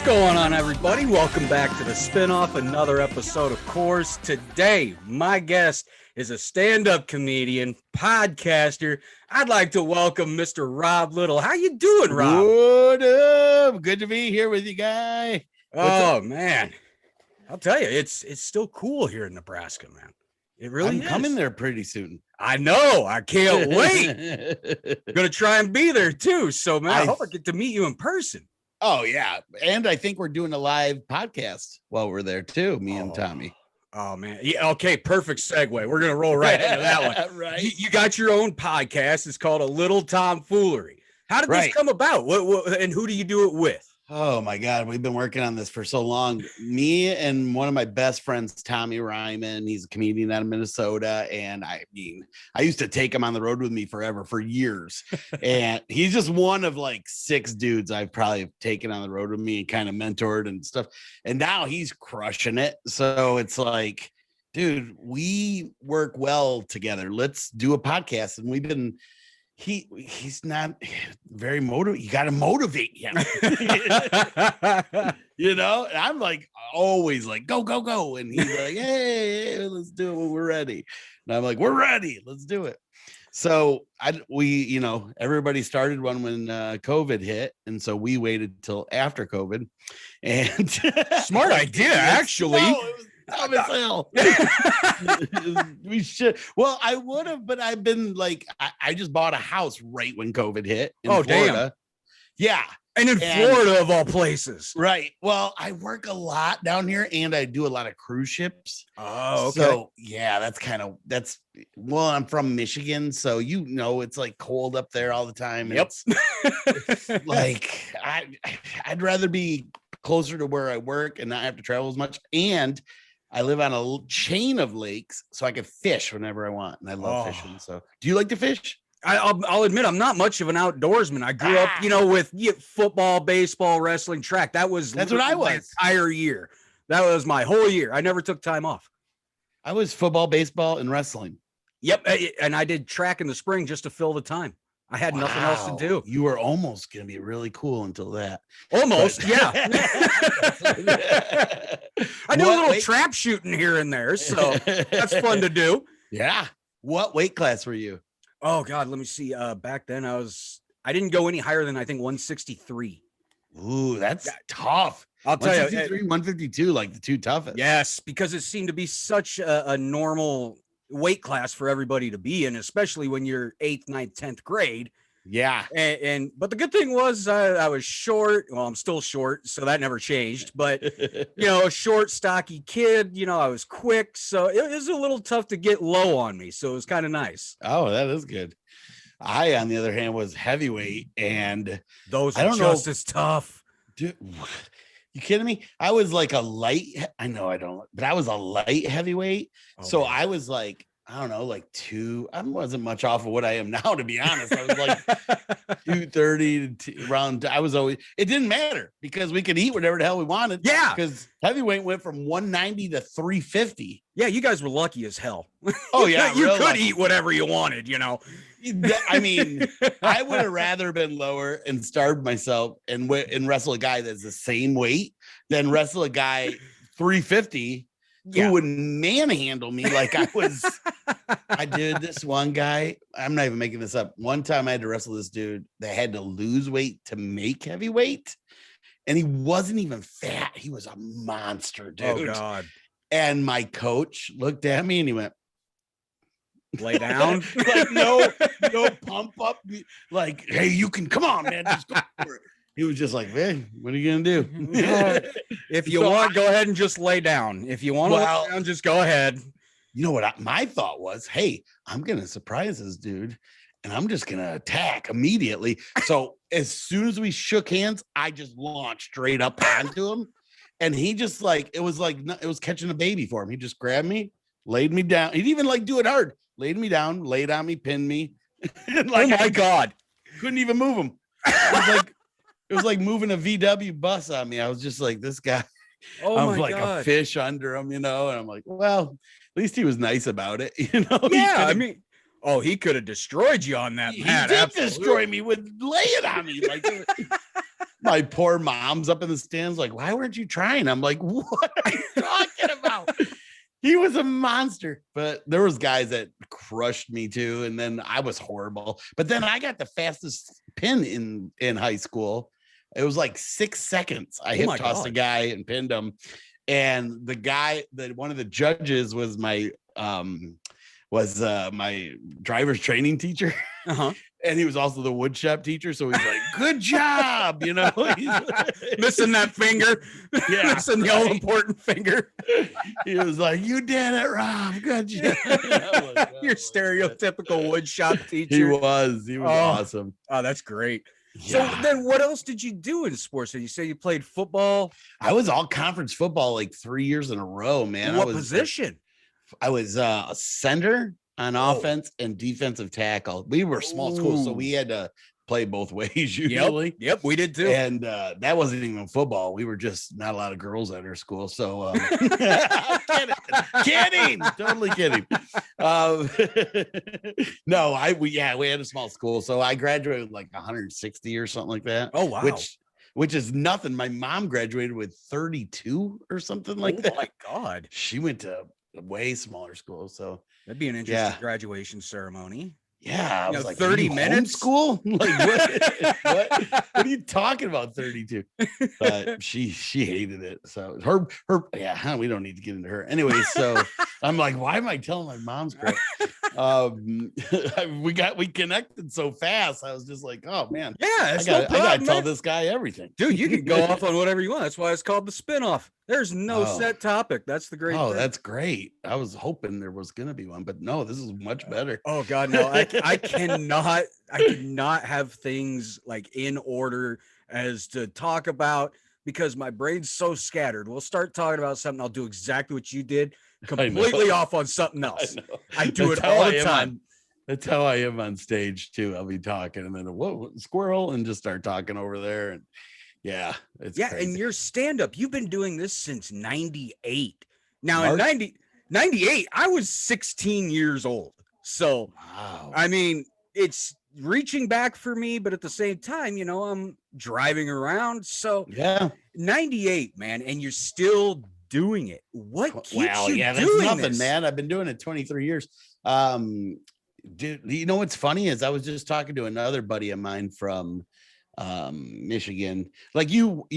going on, everybody? Welcome back to the spinoff, another episode, of course. Today, my guest is a stand-up comedian, podcaster. I'd like to welcome Mr. Rob Little. How you doing, Rob? What up? Good to be here with you, guy. Oh, man. I'll tell you, it's still cool here in Nebraska, man. It really is. I'm coming there pretty soon. I know. I can't wait. I'm going to try and be there, too. So, man, I hope I get to meet you in person. Oh, yeah. And I think we're doing a live podcast while we're there, too, me and Tommy. Oh, man. Yeah. Okay. Perfect segue. We're going to roll right into that one. Right. You got your own podcast. It's called A Little Tomfoolery. How did this come about? What, and who do you do it with? Oh, my God. We've been working on this for so long. Me and one of my best friends, Tommy Ryman, he's a comedian out of Minnesota. And I used to take him on the road with me for years. And he's just one of like 6 dudes I've probably taken on the road with me and kind of mentored and stuff. And now he's crushing it. So it's like, dude, we work well together. Let's do a podcast. And we've been... He's not very motivated. You got to motivate him. You know, and I'm like always like go and he's like, hey, let's do it when we're ready. And I'm like, we're ready, let's do it. So everybody started one when COVID hit, and so we waited till after COVID. And smart idea, actually. No, it was dumb as hell. We should. Well, I would have, but I've been like, I just bought a house right when COVID hit in Florida. Damn. Yeah. And in Florida, of all places. Right. Well, I work a lot down here and I do a lot of cruise ships. Oh, okay. So yeah, I'm from Michigan. So, it's like cold up there all the time. Yep. It's like, I'd rather be closer to where I work and not have to travel as much. And I live on a chain of lakes, so I can fish whenever I want. And I love fishing. So do you like to fish? I'll admit I'm not much of an outdoorsman. I grew up, with football, baseball, wrestling, track. That's what I was. My entire year. That was my whole year. I never took time off. I was football, baseball, and wrestling. Yep. And I did track in the spring just to fill the time. I had nothing else to do. You were almost going to be really cool until that. Almost, yeah. I do a little trap shooting here and there, so that's fun to do. Yeah. What weight class were you? Oh, God, let me see. Back then, I didn't go any higher than, I think, 163. Ooh, that's tough. I'll tell you. 152, like the two toughest. Yes, because it seemed to be such a normal weight class for everybody to be in, especially when you're 8th, 9th, 10th grade. Yeah. But the good thing was I was short. Well, I'm still short, so that never changed. But, a short, stocky kid, I was quick. So it was a little tough to get low on me. So it was kind of nice. Oh, that is good. I, on the other hand, was heavyweight, and those are just as tough. Dude, you kidding me? I was like a light. I know I don't, but I was a light heavyweight. So man. I was like, I don't know, like 2. I wasn't much off of what I am now, to be honest. I was like 230 around. It didn't matter because we could eat whatever the hell we wanted. Yeah. Because heavyweight went from 190 to 350. Yeah. You guys were lucky as hell. Oh, yeah. You could eat whatever you wanted, I mean, I would have rather been lower and starved myself and wrestle a guy that's the same weight than wrestle a guy 350 who would manhandle me like I was. I did this one guy. I'm not even making this up. One time I had to wrestle this dude that had to lose weight to make heavyweight. And he wasn't even fat. He was a monster, dude. Oh, God. And my coach looked at me and he went, lay down. Like no pump up, like, hey, you can come on, man, just go for it. He was just like, man, what are you gonna do? If you want, go ahead and just lay down. If you want to lay down, just go ahead. You know what my thought was? Hey, I'm gonna surprise this dude and I'm just gonna attack immediately. So as soon as we shook hands, I just launched straight up onto him, and he just it was catching a baby for him. He just grabbed me, laid me down. He'd even do it hard. Laid me down, laid on me, pinned me. Oh my God. Couldn't even move him. It was like moving a VW bus on me. I was just like, this guy. Oh I'm my like God. a fish under him, and I'm like, well, at least he was nice about it, Yeah, he could have destroyed you on that mat. He did destroy me with laying on me. My poor mom's up in the stands like, why weren't you trying? I'm like, what are you talking about? He was a monster. But there was guys that crushed me too. And then I was horrible. But then I got the fastest pin in high school. It was like 6 seconds. I hip tossed a guy and pinned him. And the guy that one of the judges was my driver's training teacher. And he was also the woodshop teacher. So he's like, good job. You know, missing that finger. Yeah. Missing the all important finger. He was like, you did it, Rob. Good job. Like, your stereotypical woodshop teacher. He was awesome. Oh, that's great. Yeah. So then what else did you do in sports? So you say you played football? I was all conference football like 3 years in a row, man. What position? I was a center on offense and defensive tackle. We were a small school, so we had to play both ways usually. Yep, we did too. And that wasn't even football. We were just not a lot of girls at our school. So kidding, totally kidding. No, we had a small school. So I graduated with like 160 or something like that. Oh, wow. Which is nothing. My mom graduated with 32 or something like that. Oh my God. She went to a way smaller school. So that'd be an interesting graduation ceremony. Yeah, I was like 30 minutes school. Like what are you talking about? 32. But she hated it. So we don't need to get into her anyway. So I'm like, why am I telling my mom's crap? We connected so fast. I was just like, oh man, yeah, I gotta tell this guy everything. Dude, you can go off on whatever you want. That's why it's called the spinoff. There's no set topic. That's the great thing. That's great. I was hoping there was gonna be one, but no, this is much better. Oh God, no, I cannot have things like in order as to talk about because my brain's so scattered. We'll start talking about something. I'll do exactly what you did, completely off on something else. I do it all the time. That's how I am on stage too. I'll be talking and then whoa, squirrel, and just start talking over there. And it's crazy. And your stand-up, you've been doing this since 98. Now in 98, I was 16 years old. So wow. I mean, it's reaching back for me, but at the same time, I'm driving around. So 98, man, and you're still doing it. What keeps you that's doing nothing, this? man. I've been doing it 23 years. Dude, you know what's funny is I was just talking to another buddy of mine from Michigan. Like you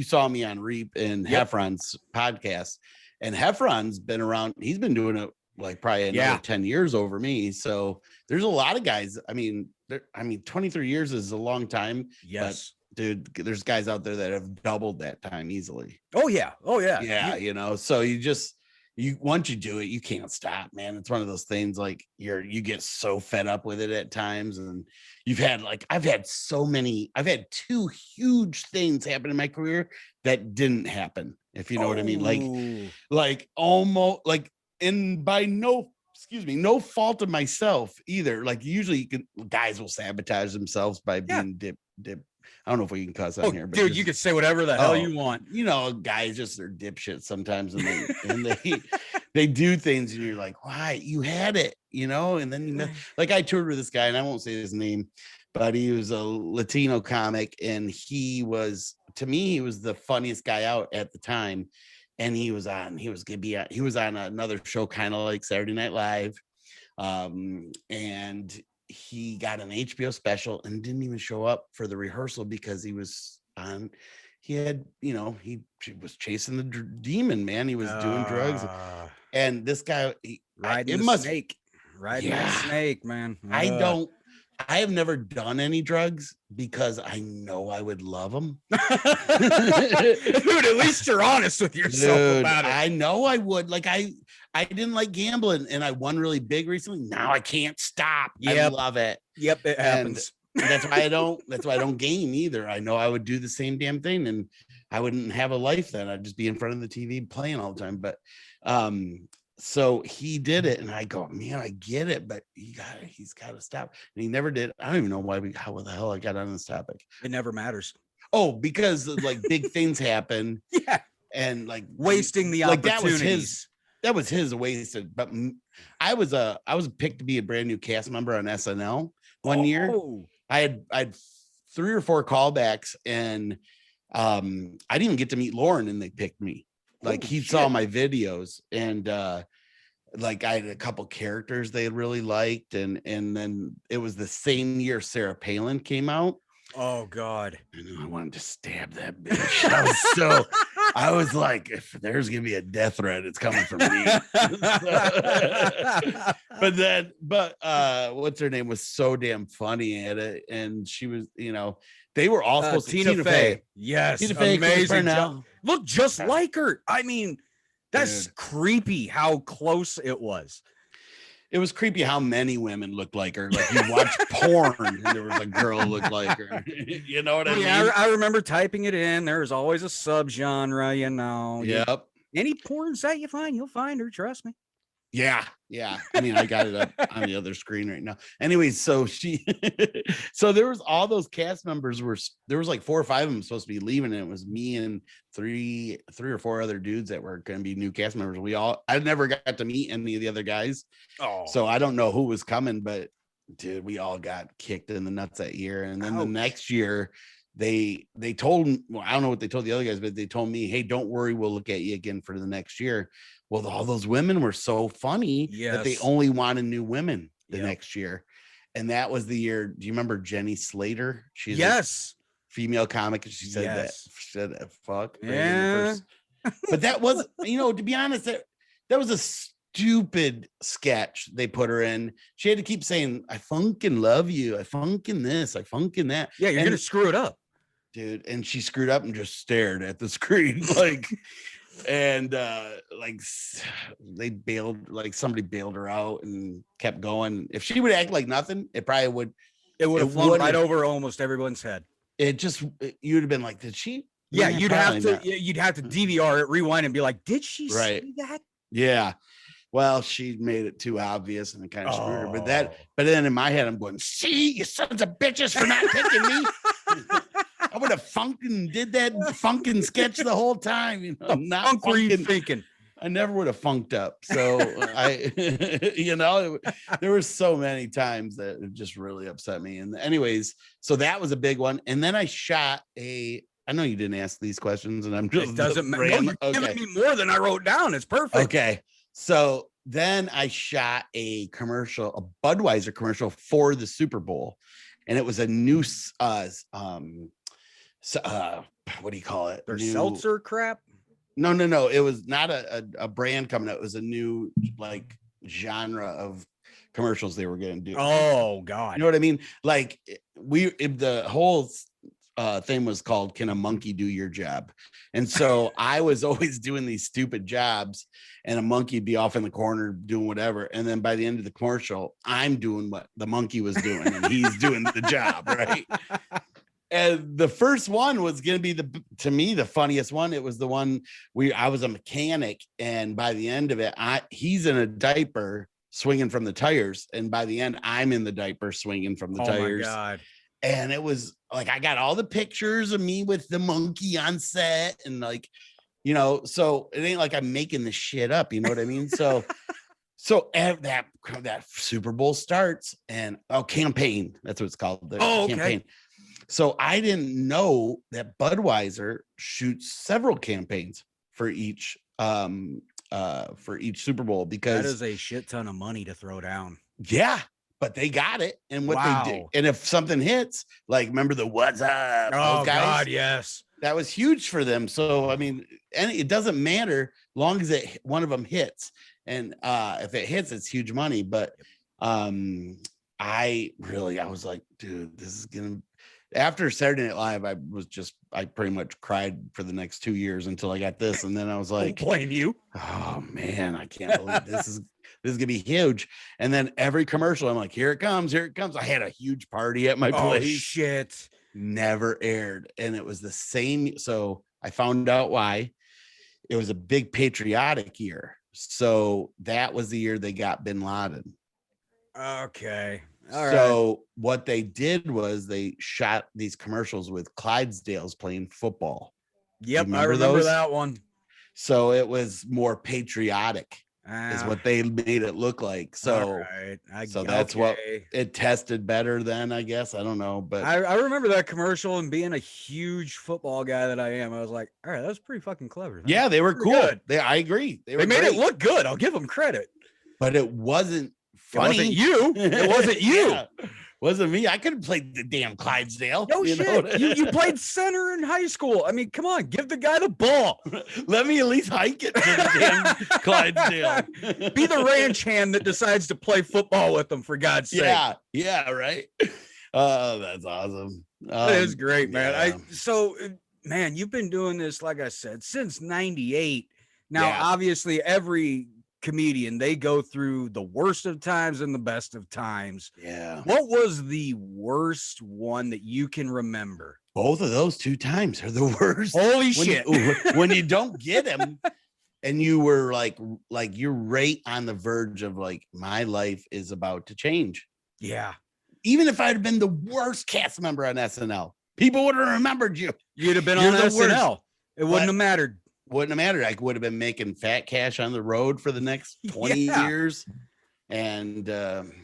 saw me on Reap and Heffron's podcast, and Heffron's been around. He's been doing it like probably another 10 years over me. So there's a lot of guys. I mean, 23 years is a long time. Yes. But dude, there's guys out there that have doubled that time easily. Oh yeah. Yeah. So once you do it, you can't stop, man. It's one of those things like you get so fed up with it at times. And I've had 2 huge things happen in my career that didn't happen. If you know what I mean, like almost like, and by no fault of myself either. Like usually guys will sabotage themselves by being dip. I don't know if we can cuss on here, but dude, you can say whatever the hell you want. Guys just are dipshits sometimes, and they do things, and you're like, why? You had it, and then like I toured with this guy, and I won't say his name, but he was a Latino comic, and he was the funniest guy out at the time. And he was on another show, kind of like Saturday Night Live. And he got an HBO special and didn't even show up for the rehearsal because he was he was chasing the demon, man. He was doing drugs. And this guy, riding the snake, man. I have never done any drugs because I know I would love them. Dude, at least you're honest with yourself about it. I know I would. Like I didn't like gambling and I won really big recently. Now I can't stop. Yep. I love it. Yep, it happens. And that's why I don't game either. I know I would do the same damn thing and I wouldn't have a life then. I'd just be in front of the TV playing all the time. But so he did it, and I go, man, I get it, but he's got to stop. And he never did. I don't even know how the hell I got on this topic. It never matters. Oh, because like big things happen. Yeah, and like wasting the opportunities. That was his wasted. But I was picked to be a brand new cast member on SNL one year. I'd 3 or 4 callbacks, and I didn't even get to meet Lauren, and they picked me. Like, he saw my videos, and like I had a couple characters they really liked, and then it was the same year Sarah Palin came out. Oh God. I wanted to stab that bitch. I was like, if there's gonna be a death threat, it's coming from me. but what's her name was so damn funny at it, and she was, they were all supposed to Tina Fey. Yes, Tina Fey, amazing. Look just like her. I mean, that's creepy how close it was. It was creepy how many women looked like her. Like, you watch porn and there was a girl who looked like her. You know what I mean? I remember typing it in. There's always a subgenre, Yep. Any porn site you find, you'll find her. Trust me. Yeah. I mean, I got it up on the other screen right now. Anyways, so so there was all those cast members there was like 4 or 5 of them supposed to be leaving, and it was me and three or 4 other dudes that were going to be new cast members. I never got to meet any of the other guys. So I don't know who was coming, but dude, we all got kicked in the nuts that year. And then the next year they told me, I don't know what they told the other guys, but they told me, hey, don't worry, we'll look at you again for the next year. Well, all those women were so funny that they only wanted new women the next year. And that was the year. Do you remember Jenny Slater? She's a female comic. And she said that fuck. Yeah. But that was, to be honest, that was a stupid sketch they put her in. She had to keep saying, I funkin' love you. I funkin' this. I funkin' that. Yeah, you're going to screw it up. Dude. And she screwed up and just stared at the screen. Like, and like they bailed, like somebody bailed her out and kept going. If she would act like nothing, it would have flown right over almost everyone's head. You'd have been like, did she? Yeah, you'd have to DVR it, rewind, and be like, did she say that? Yeah. Well, she made it too obvious, and it kind of screwed her. But then in my head, I'm going, see, you sons of bitches for not picking me. I would have did that funkin' sketch the whole time. Not funk were you thinking? I never would have funked up. So there were so many times that it just really upset me. And anyways, so that was a big one. And then I shot I know you didn't ask these questions, and I'm just, it doesn't matter. No, you're giving me more than I wrote down. It's perfect. Okay. So then I shot a Budweiser commercial for the Super Bowl. And it was a new, what do you call it? Their seltzer crap? No. It was not a brand coming out. It was a new like genre of commercials they were going to do. Oh God. You know what I mean? Like the whole thing was called Can a Monkey Do Your Job? And so I was always doing these stupid jobs, and a monkey would be off in the corner doing whatever. And then by the end of the commercial, I'm doing what the monkey was doing, and he's doing the job, right? And the first one was going to be to me, the funniest one. It was the one I was a mechanic, and by the end of it, he's in a diaper swinging from the tires. And by the end, I'm in the diaper swinging from the tires. Oh my God. And it was like, I got all the pictures of me with the monkey on set, and like, so it ain't like I'm making this shit up. You know what I mean? So that Super Bowl starts, and campaign. That's what it's called. The campaign. Okay. So I didn't know that Budweiser shoots several campaigns for each Super Bowl, because that is a shit ton of money to throw down. Yeah. But they got it, and what they did, and if something hits, like remember the What's Up? Oh guys, God, yes, that was huge for them. So I mean, and it doesn't matter long as one of them hits, and if it hits, it's huge money. But I was like, dude, this is gonna. After Saturday Night Live, I pretty much cried for the next 2 years until I got this, and then I was like, don't blame you. Oh man, I can't believe this is gonna be huge. And then every commercial, I'm like, here it comes. I had a huge party at my place. Oh shit. Never aired. And it was the same. So I found out why. It was a big patriotic year. So that was the year they got Bin Laden. Okay. So what they did was they shot these commercials with Clydesdales playing football. Yep, I remember that one. So it was more patriotic. is what they made it look like. So, that's what it tested better than, I guess. I don't know, but I remember that commercial, and being a huge football guy that I am, I was like, all right, that was pretty fucking clever. Yeah, they were cool. I agree. They made it look good. I'll give them credit. But it wasn't funny. It wasn't you. Yeah. Wasn't me. I could have played the damn Clydesdale. No shit. You played center in high school. I mean, come on, give the guy the ball. Let me at least hike it to the damn Clydesdale. Be the ranch hand that decides to play football with them, for God's sake. Yeah, right. Oh, that's awesome. That is great, man. Yeah. You've been doing this, like I said, since '98. Now, obviously, every comedian, they go through the worst of times and the best of times. Yeah. What was the worst one that you can remember? Both of those 2 times are the worst. Holy shit. When you don't get them and you were like you're right on the verge of like, my life is about to change. Yeah. Even if I'd have been the worst cast member on SNL, people would have remembered you. You'd have been on SNL. Worst. It wouldn't have mattered. Wouldn't have mattered. I would have been making fat cash on the road for the next 20 years. And So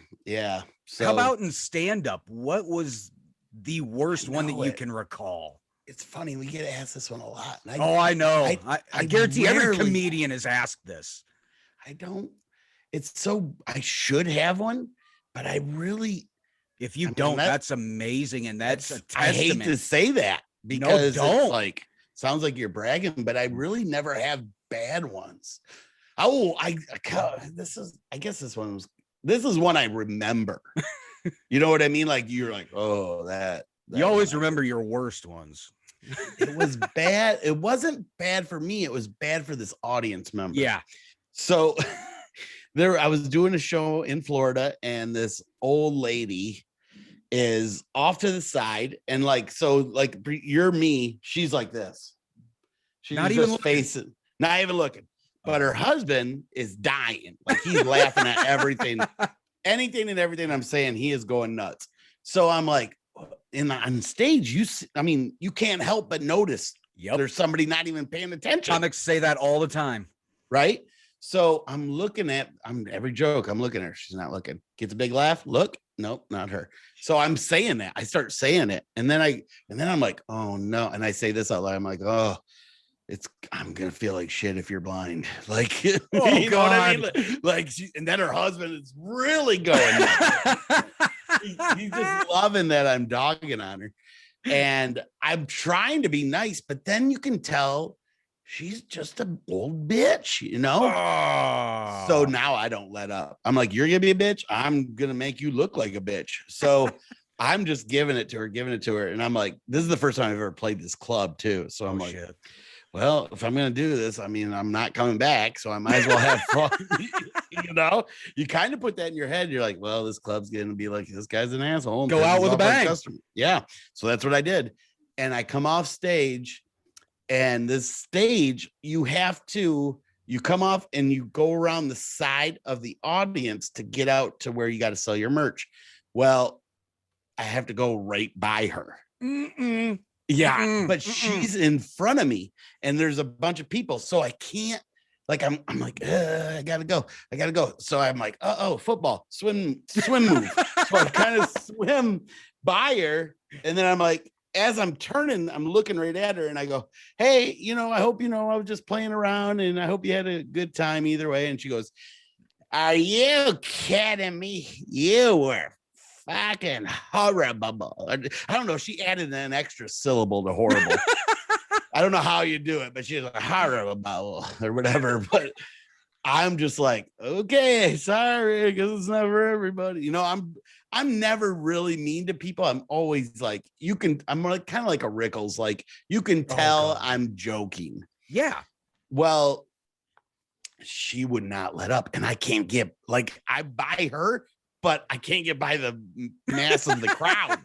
how about in stand-up? What was the worst one that you can recall? It's funny. We get asked this one a lot. I know. I guarantee every comedian has asked this. I should have one, but I really. If you don't, that's amazing. And that's a testament. I hate to say that because it's like, sounds like you're bragging, but I really never have bad ones. This is one I remember. You know what I mean? Like, you're like, oh, that you always remember your worst ones. It was bad. It wasn't bad for me. It was bad for this audience member. Yeah. So I was doing a show in Florida, and this old lady is off to the side, and you're me, she's like this. She's not even facing, not even looking. But her husband is dying. Like, he's laughing at everything, anything and everything I'm saying. He is going nuts. So I'm like, on stage, you can't help but notice there's somebody not even paying attention. Comics say that all the time. Right? So every joke, I'm looking at her. She's not looking. Gets a big laugh. Look. Nope, not her. So I'm saying that. I start saying it. And then I'm like, oh no. And I say this out loud. I'm like, oh, I'm going to feel like shit if you're blind. Like, you know what I mean? Like, and then her husband is really going nuts. He's just loving that I'm dogging on her. And I'm trying to be nice, but then you can tell she's just an old bitch, you know? Oh. So now I don't let up. I'm like, you're going to be a bitch. I'm going to make you look like a bitch. So I'm just giving it to her. And I'm like, this is the first time I've ever played this club too. So I'm like, shit. Well, if I'm going to do this, I mean, I'm not coming back. So I might as well have fun. You know, you kind of put that in your head. You're like, well, this club's going to be like, this guy's an asshole. Go out with a bang. Yeah. So that's what I did. And I come off stage. And this stage, you come off and you go around the side of the audience to get out to where you got to sell your merch. Well, I have to go right by her. But she's in front of me and there's a bunch of people. So I can't, like, I'm like, I gotta go. So I'm like, football, swim move. So I kind of swim by her. And then I'm like, as I'm turning, I'm looking right at her and I go, hey, I hope I was just playing around and I hope you had a good time either way. And she goes, are you kidding me? You were fucking horrible. I don't know. She added an extra syllable to horrible. I don't know how you do it, but she's like horrible or whatever. But I'm just like, okay, sorry, because it's not for everybody. I'm never really mean to people. I'm always like, I'm like kind of like a Rickles. Like, you can tell I'm joking. Yeah. Well, she would not let up. And I can't get, like, I buy her, but I can't get by the mass of the crowd.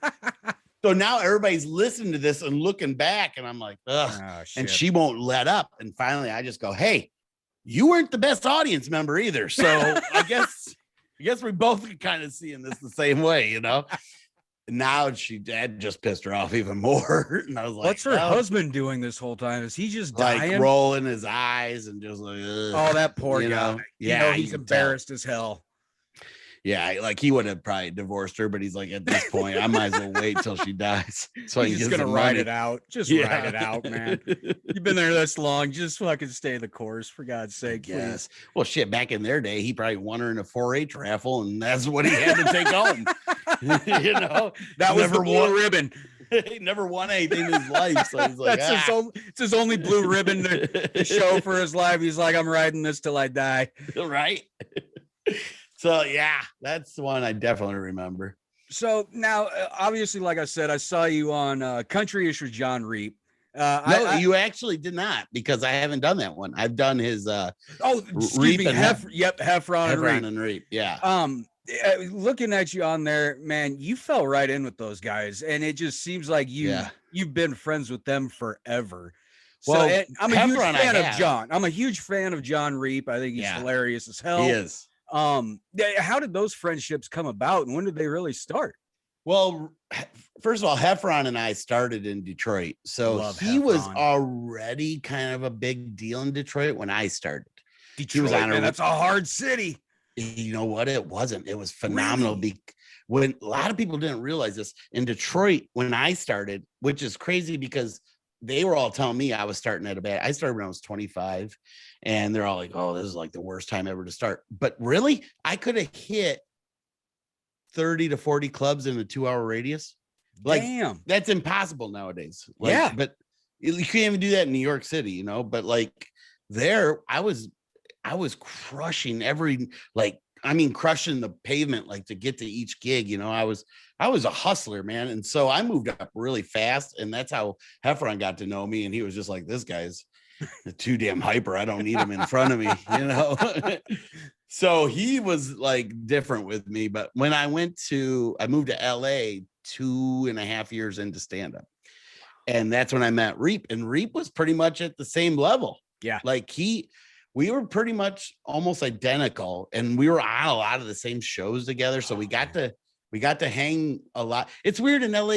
So now everybody's listening to this and looking back. And I'm like, ugh. Oh, and she won't let up. And finally I just go, hey, you weren't the best audience member either. So I guess we both are kind of seeing this the same way, now that just pissed her off even more. And I was like, what's her husband doing this whole time? Is he just like dying? rolling his eyes and just like, oh, that poor guy. Know? Yeah, he's embarrassed as hell. Yeah, like he would have probably divorced her, but he's like, at this point, I might as well wait till she dies. So he's just gonna ride it out. Just ride it out, man. You've been there this long. Just fucking stay the course, for God's sake. Yes. Well, shit, back in their day, he probably won her in a 4-H raffle, and that's what he had to take home. You know, that was the blue ribbon. He never won anything in his life. So he's like, it's his only blue ribbon to show for his life. He's like, I'm riding this till I die. Right. So yeah, that's the one I definitely remember. So now, obviously, like I said, I saw you on Country Ish with John Reep. No, you actually did not, because I haven't done that one. I've done his excuse me, Heffron and Reep. Yeah. Looking at you on there, man, you fell right in with those guys, and it just seems like you've been friends with them forever. Well, so I'm a huge fan of John. I'm a huge fan of John Reep. I think he's hilarious as hell. He is. How did those friendships come about, and when did they really start? Well, first of all, Heffron and I started in Detroit, so he was already kind of a big deal in Detroit when I started. Detroit, man, that's a hard city. You know what? It wasn't. It was phenomenal. Really? When a lot of people didn't realize this in Detroit when I started, which is crazy because they were all telling me I was starting at I started when I was 25, and they're all like, oh, this is like the worst time ever to start. But really, I could have hit 30 to 40 clubs in a 2-hour radius. Like, damn, that's impossible nowadays. Like, yeah. But you can't even do that in New York City, you know, but like there, I was crushing crushing the pavement, like to get to each gig, you know. I was a hustler, man. And so I moved up really fast, and that's how Heffron got to know me. And he was just like, this guy's too damn hyper. I don't need him in front of me, you know? So he was like different with me. But when I moved to LA 2.5 years into stand-up. And that's when I met Reep. And Reep was pretty much at the same level. Yeah. Like we were pretty much almost identical, and we were on a lot of the same shows together. So we got to hang a lot. It's weird in LA.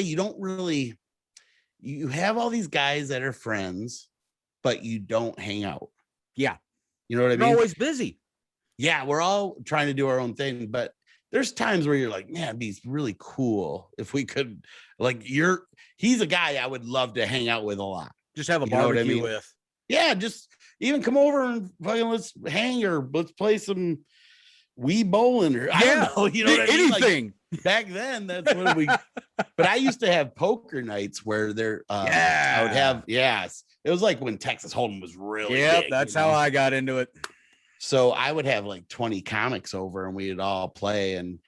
You have all these guys that are friends, but you don't hang out. Yeah. You know what I mean? We're always busy. Yeah. We're all trying to do our own thing, but there's times where you're like, man, it'd be really cool if we could, like, he's a guy I would love to hang out with a lot. Just have a barbecue with. Yeah. Just even come over and fucking let's hang, or let's play some Wii bowling, or I don't know, you know what I mean? Anything. Like, back then, that's when but I used to have poker nights where I would have, it was like when Texas Hold'em was really big, that's how I got into it. So I would have like 20 comics over, and we'd all play, and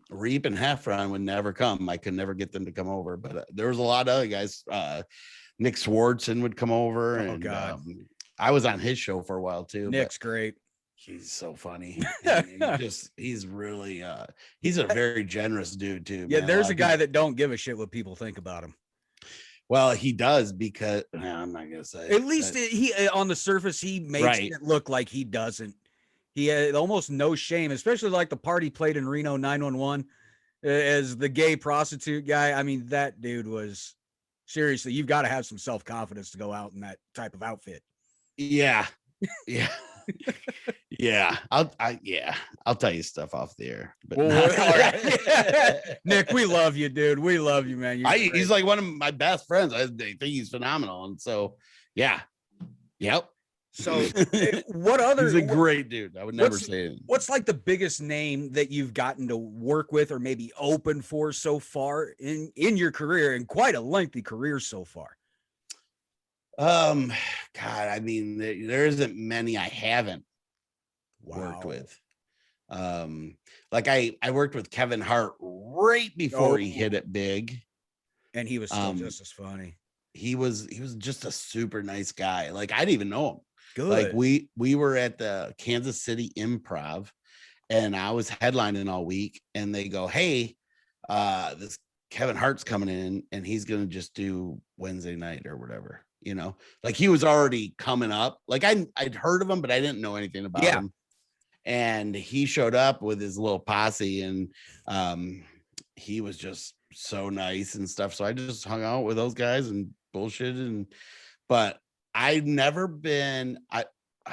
Reep and Heffron would never come. I could never get them to come over, but there was a lot of other guys. Nick Swartzen would come over, and I was on his show for a while too. Nick's great. He's so funny. He's really he's a very generous dude too. Yeah, man. There's a guy that don't give a shit what people think about him. Well, he does, because I'm not gonna say. At least he on the surface he makes it look like he doesn't. He had almost no shame, especially like the part he played in Reno 911 as the gay prostitute guy. I mean, that dude was seriously. You've got to have some self-confidence to go out in that type of outfit. Yeah. Yeah. Yeah. I'll tell you stuff off the air. But Nick, we love you, dude. We love you, man. He's like one of my best friends. I think he's phenomenal. And so, yeah. Yep. So what other, he's a great dude. I would never say it. What's like the biggest name that you've gotten to work with or maybe open for so far in your career, and quite a lengthy career so far? God, I mean, there isn't many I haven't worked with. Like I worked with Kevin Hart right before he hit it big, and he was still just as funny. He was just a super nice guy. Like, I didn't even know him. Good. Like we were at the Kansas City Improv, and I was headlining all week, and they go, hey, this Kevin Hart's coming in, and he's gonna just do Wednesday night or whatever, you know. Like, he was already coming up. Like, I'd heard of him, but I didn't know anything about him. And he showed up with his little posse, and he was just so nice and stuff. So I just hung out with those guys and bullshitted. But I'd never been.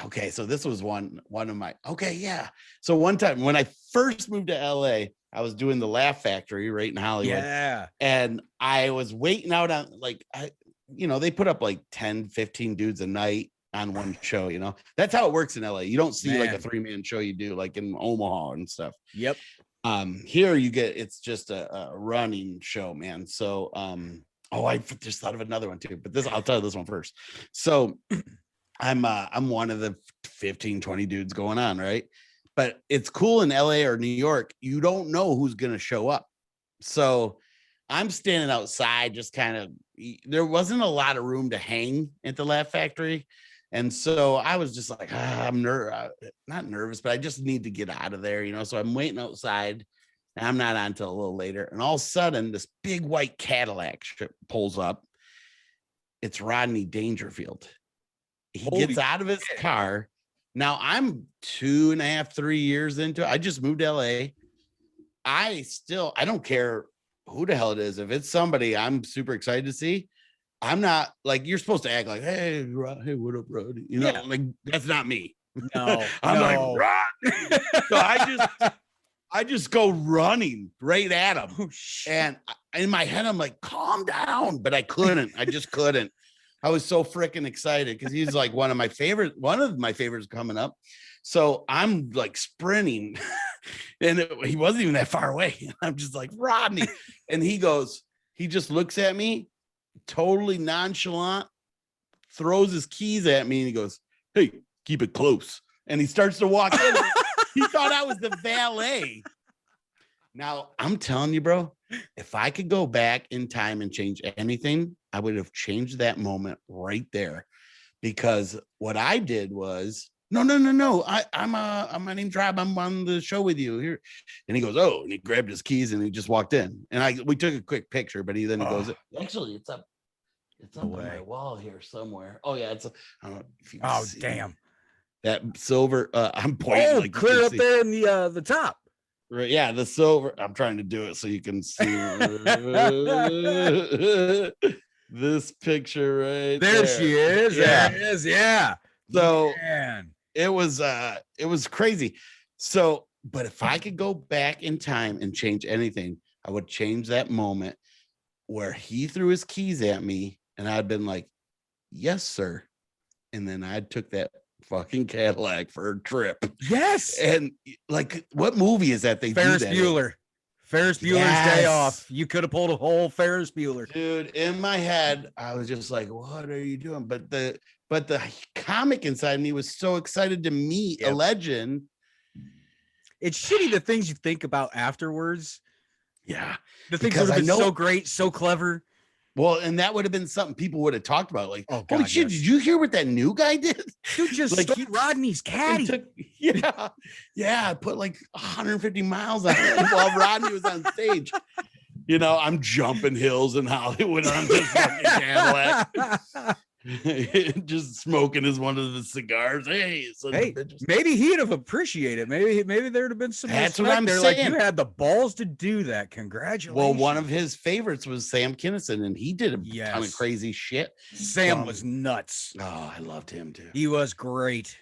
Okay, so this was one of my. Okay, yeah. So one time when I first moved to LA, I was doing the Laugh Factory right in Hollywood. Yeah. And I was waiting out on they put up like 10, 15 dudes a night on one show. That's how it works in LA. You don't see like a 3-man show you do like in Omaha and stuff. Yep. Here it's just a running show, man. So I just thought of another one too, but I'll tell you this one first. So I'm one of the 15, 20 dudes going on, right? But it's cool in LA or New York, you don't know who's gonna show up. So I'm standing outside, just kind of, there wasn't a lot of room to hang at the Laugh Factory. And so I was just like, I'm not nervous, but I just need to get out of there, So I'm waiting outside, and I'm not on until a little later. And all of a sudden, this big white Cadillac pulls up. It's Rodney Dangerfield. He gets out of his car. Now I'm 2.5, 3 years into it. I just moved to LA. I don't care who the hell it is. If it's somebody I'm super excited to see, I'm not like, you're supposed to act like, hey, what up, Rodney? Like that's not me. No, I'm like, Rodney. So I just go running right at him. Oh, shit. And in my head, I'm like, calm down. But I couldn't. I just couldn't. I was so freaking excited because he's like one of my favorites coming up. So I'm like sprinting and he wasn't even that far away. I'm just like, Rodney. And he just looks at me totally nonchalant, throws his keys at me and he goes, hey, keep it close. And he starts to walk in. He thought I was the valet. Now, I'm telling you, bro, if I could go back in time and change anything, I would have changed that moment right there. Because what I did was, no. My name's Rob. I'm on the show with you here. And he goes, oh, and he grabbed his keys and he just walked in. And we took a quick picture, but he goes, actually, it's up on my wall here somewhere. Oh, yeah, I don't know if you can see damn. That silver, I'm pointing like clear up there in the top. Right, yeah, the silver. I'm trying to do it so you can see this picture right there. She is. Yeah. There it is. Yeah. So Man. it was crazy. So, but if I could go back in time and change anything, I would change that moment where he threw his keys at me and I'd been like, yes, sir. And then I took that fucking Cadillac for a trip. Yes. And like, what movie is that? Ferris Bueller. Ferris Bueller's Day Off. You could have pulled a whole Ferris Bueller. Dude, in my head, I was just like, what are you doing? But the comic inside me was so excited to meet a legend. It's shitty the things you think about afterwards. Yeah. The things that would have been so great, so clever. Well, and that would have been something people would have talked about. Like, oh, holy shit, did you hear what that new guy did? Dude just like stole Rodney's caddy. I put like 150 miles on it while Rodney was on stage. I'm jumping hills in Hollywood on this fucking Cadillac. Just smoking as one of the cigars. Hey, maybe he'd have appreciated. Maybe there'd have been some. That's what I'm saying. Like, you had the balls to do that. Congratulations. Well, one of his favorites was Sam Kinison, and he did a ton of crazy shit. Sam was nuts. Oh, I loved him too. He was great.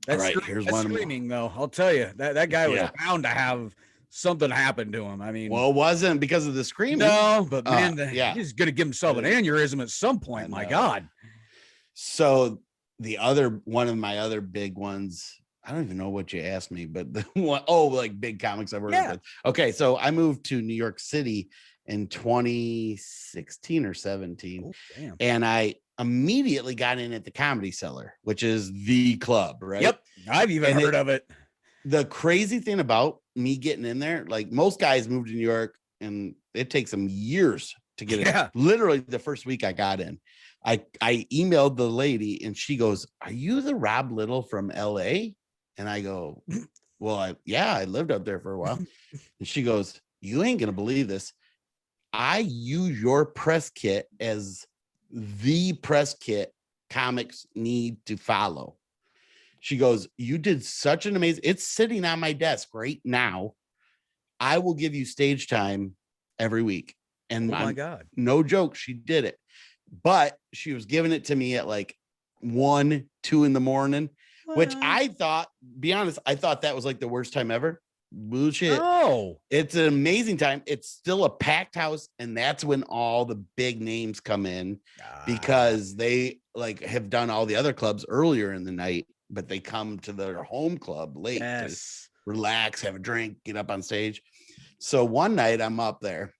That's right. Here's one screaming though. I'll tell you that guy was bound to have something happen to him. I mean, well, it wasn't because of the screaming. No, but man, he's gonna give himself an aneurysm at some point. My God. So one of my other big ones, I don't even know what you asked me, but the one, like big comics I've worked with. Okay, so I moved to New York City in 2016 or 17. Oh, damn. And I immediately got in at the Comedy Cellar, which is the club, right? Yep, I've even heard of it. The crazy thing about me getting in there, like most guys move to New York and it takes them years to get in. Literally the first week I got in, I emailed the lady and she goes, are you the Rob Little from LA? And I go, well, I lived up there for a while. And she goes, you ain't gonna believe this. I use your press kit as the press kit comics need to follow. She goes, you did such an amazing, it's sitting on my desk right now. I will give you stage time every week. And oh my God, no joke, she did it. But she was giving it to me at like 1, 2 in the morning, which I thought, be honest, I thought that was like the worst time ever. Bullshit. Oh, It's an amazing time. It's still a packed house, and that's when all the big names come in because they like have done all the other clubs earlier in the night, but they come to their home club late to relax, have a drink, get up on stage. So one night I'm up there,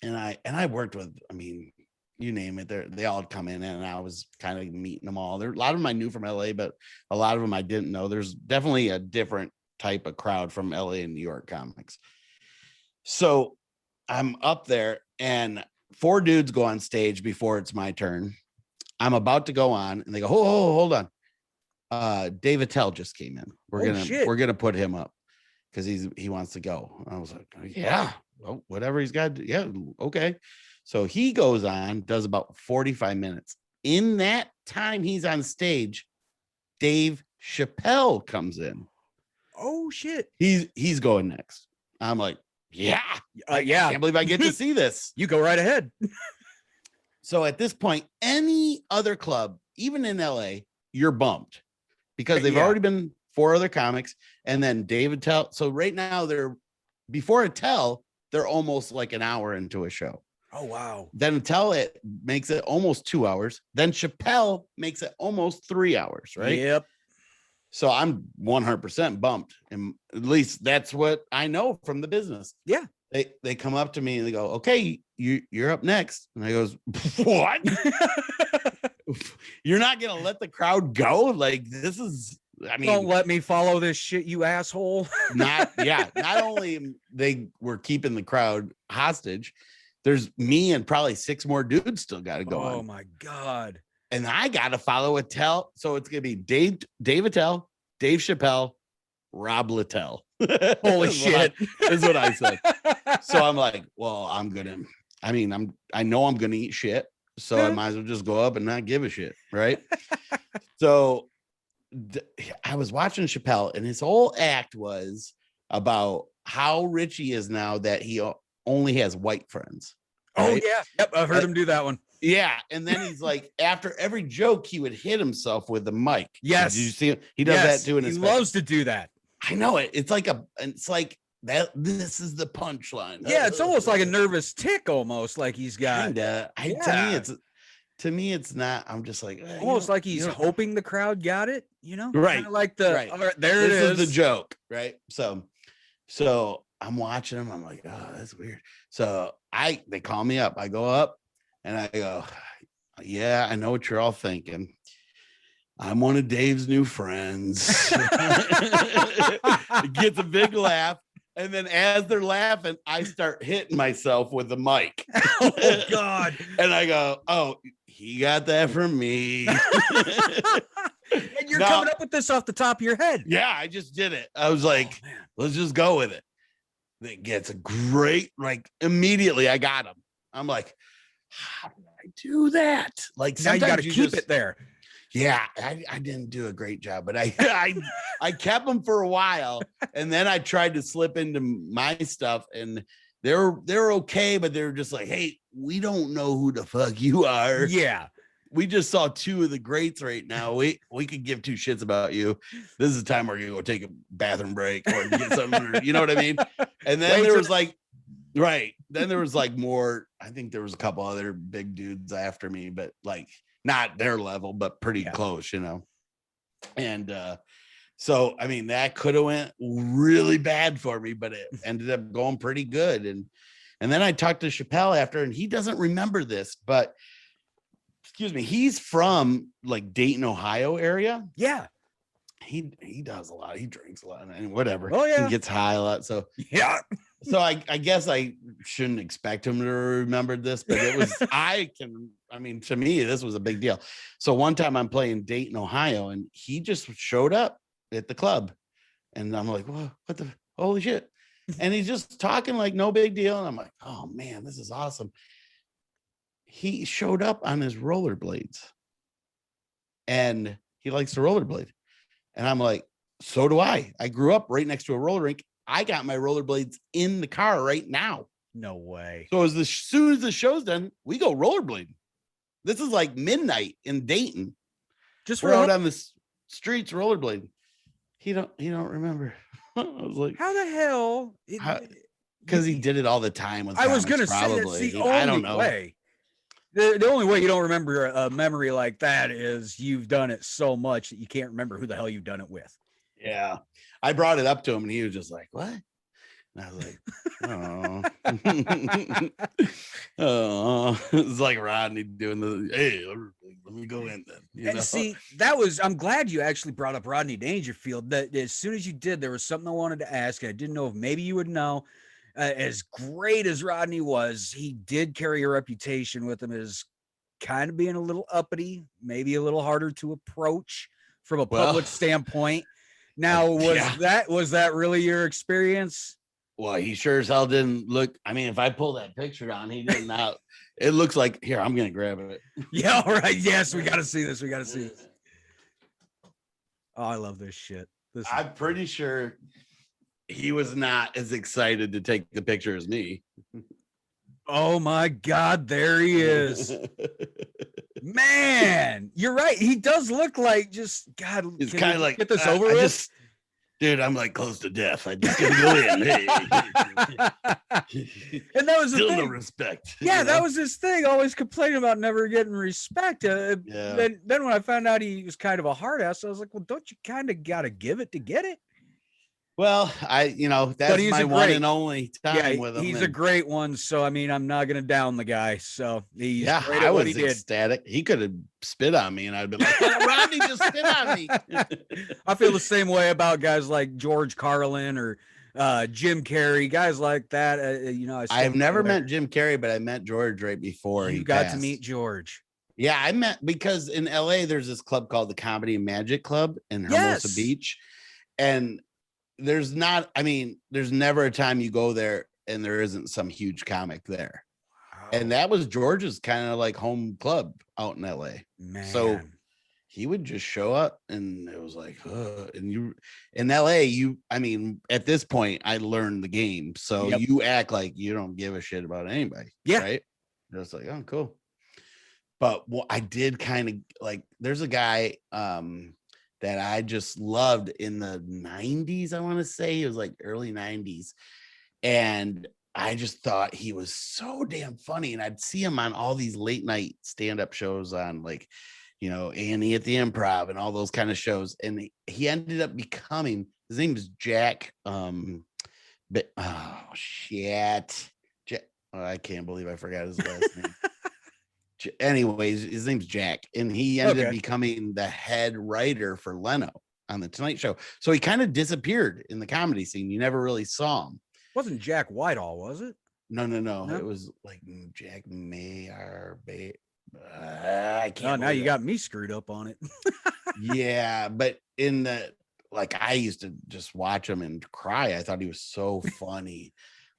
and I worked with, I mean, you name it, they all come in, and I was kind of meeting them all. There, a lot of them I knew from LA, but a lot of them I didn't know. There's definitely a different type of crowd from LA and New York comics. So I'm up there, and 4 dudes go on stage before it's my turn. I'm about to go on, and they go, oh, hold on. Dave Chappelle just came in. We're gonna put him up because he wants to go. I was like, yeah, well, whatever he's got. Yeah, okay. So he goes on, does about 45 minutes. In that time he's on stage, Dave Chappelle comes in. Oh shit. He's going next. I'm like, yeah. I can't believe I get to see this. You go right ahead. So at this point, any other club, even in LA, you're bumped because they've already been 4 other comics, and then David Tell. So right now before Attell, they're almost like an hour into a show. Oh wow. Then Attell it makes it almost 2 hours. Then Chappelle makes it almost 3 hours, right? Yep. So I'm 100% bumped, and at least that's what I know from the business. Yeah. They come up to me and they go, okay, you're up next. And I goes, what? You're not going to let the crowd go? Like, this is, I mean, don't let me follow this shit, you asshole. Not only they were keeping the crowd hostage, there's me and probably 6 more dudes still got to go on. Oh my God. And I got to follow Attell. So it's going to be Dave Attell, Dave Chappelle, Rob Littell. Holy shit. Is what I said. So I'm like, well, I know I'm going to eat shit. So I might as well just go up and not give a shit. Right. So I was watching Chappelle, and his whole act was about how rich he is now that he only has white friends. Right? Oh yeah. Yep. I've heard him do that one. Yeah. And then he's like, after every joke, he would hit himself with the mic. Yes. Did you see him? He does that too. He loves to do that. I know it. It's like that. This is the punchline. Yeah. It's almost like a nervous tick, almost like he's got. To me, it's not. I'm just like almost like he's hoping the crowd got it. You know, right? Kinda like the right. All right, there this it is. The joke, right? So I'm watching him. I'm like, oh, that's weird. So they call me up. I go up, and I go, yeah, I know what you're all thinking. I'm one of Dave's new friends. It gets a big laugh. And then as they're laughing, I start hitting myself with the mic. Oh, God. And I go, oh, he got that from me. And you're coming up with this off the top of your head. Yeah, I just did it. I was like, let's just go with it. It gets a great, like, immediately I got him. I'm like, how did I do that? Like, now you got to keep it there. Yeah, I didn't do a great job, but I kept them for a while, and then I tried to slip into my stuff, and they're okay, but they're just like, hey, we don't know who the fuck you are. Yeah. We just saw 2 of the greats right now. We could give 2 shits about you. This is the time we're gonna go take a bathroom break or get something, you know what I mean? And then there was like, right. Then there was like more, I think there was a couple other big dudes after me, but like not their level, but pretty close, you know? And so, I mean, that could have went really bad for me, but it ended up going pretty good. And then I talked to Chappelle after, and he doesn't remember this, but excuse me, he's from like Dayton, Ohio area. Yeah. He does a lot. He drinks a lot and whatever. Oh, yeah. He gets high a lot. So yeah. So I guess I shouldn't expect him to remember this, but it was, to me, this was a big deal. So one time I'm playing Dayton, Ohio, and he just showed up at the club, and I'm like, what the holy shit? And he's just talking like no big deal. And I'm like, oh man, this is awesome. He showed up on his rollerblades, and he likes to rollerblade. And I'm like, so do I. I grew up right next to a roller rink. I got my rollerblades in the car right now. No way. So as soon as the show's done, we go rollerblading. This is like midnight in Dayton. Just We're out on the streets rollerblading. He don't remember. I was like, how the hell? Because he did it all the time. With I was comics, gonna say that's the only I don't know. way. The only way you don't remember a memory like that is you've done it so much that you can't remember who the hell you've done it with. Yeah. I brought it up to him and he was just like, what? And I was like, oh, it's like Rodney doing hey, let me go in then. And see, I'm glad you actually brought up Rodney Dangerfield. That as soon as you did, there was something I wanted to ask. I didn't know if maybe you would know. As great as Rodney was, he did carry a reputation with him as kind of being a little uppity, maybe a little harder to approach from a public standpoint. Now, was that really your experience? Well, he sure as hell didn't look. I mean, if I pull that picture down, he didn't out. It looks like here, I'm gonna grab it. Yeah, all right. Yes, we gotta see this. Oh, I love this shit. I'm pretty sure he was not as excited to take the picture as me. Oh my God, there he is. Man, you're right. He does look like just God. It's kind of like get this over with. Dude, I'm like close to death. I just gotta go in. Hey. And that was the Still thing. no respect. Yeah, that was his thing. Always complaining about never getting respect. Then when I found out he was kind of a hard ass, I was like, well, don't you kind of gotta give it to get it? Well, that's my one and only time with him. He's a great one. So I mean, I'm not gonna down the guy. So he's great I at what was he did. Ecstatic. He could have spit on me, and I'd be like, Rodney just spit on me. I feel the same way about guys like George Carlin or Jim Carrey, guys like that. I've never met Jim Carrey, but I met George right before he got to meet George. Yeah, I met because in LA there's this club called the Comedy and Magic Club in Hermosa Beach, and there's never a time you go there and there isn't some huge comic there. Wow. And that was George's kind of like home club out in LA. Man. So he would just show up and it was like, and you in LA, at this point I learned the game. So you act like you don't give a shit about anybody. Yeah. Right. Just like, oh, cool. But I did kind of like, there's a guy, that I just loved in the 90s. I want to say it was like early 90s. And I just thought he was so damn funny. And I'd see him on all these late night stand-up shows on like, Annie at the Improv and all those kind of shows. And he ended up becoming, his name is Jack. I can't believe I forgot his last name. Anyways, his name's Jack, and he ended up becoming the head writer for Leno on the Tonight Show. So he kind of disappeared in the comedy scene. You never really saw him. Wasn't Jack Whitehall, was it? No. It was like Jack Mayer. I can't. Now you got me screwed up on it. Yeah, but I used to just watch him and cry. I thought he was so funny.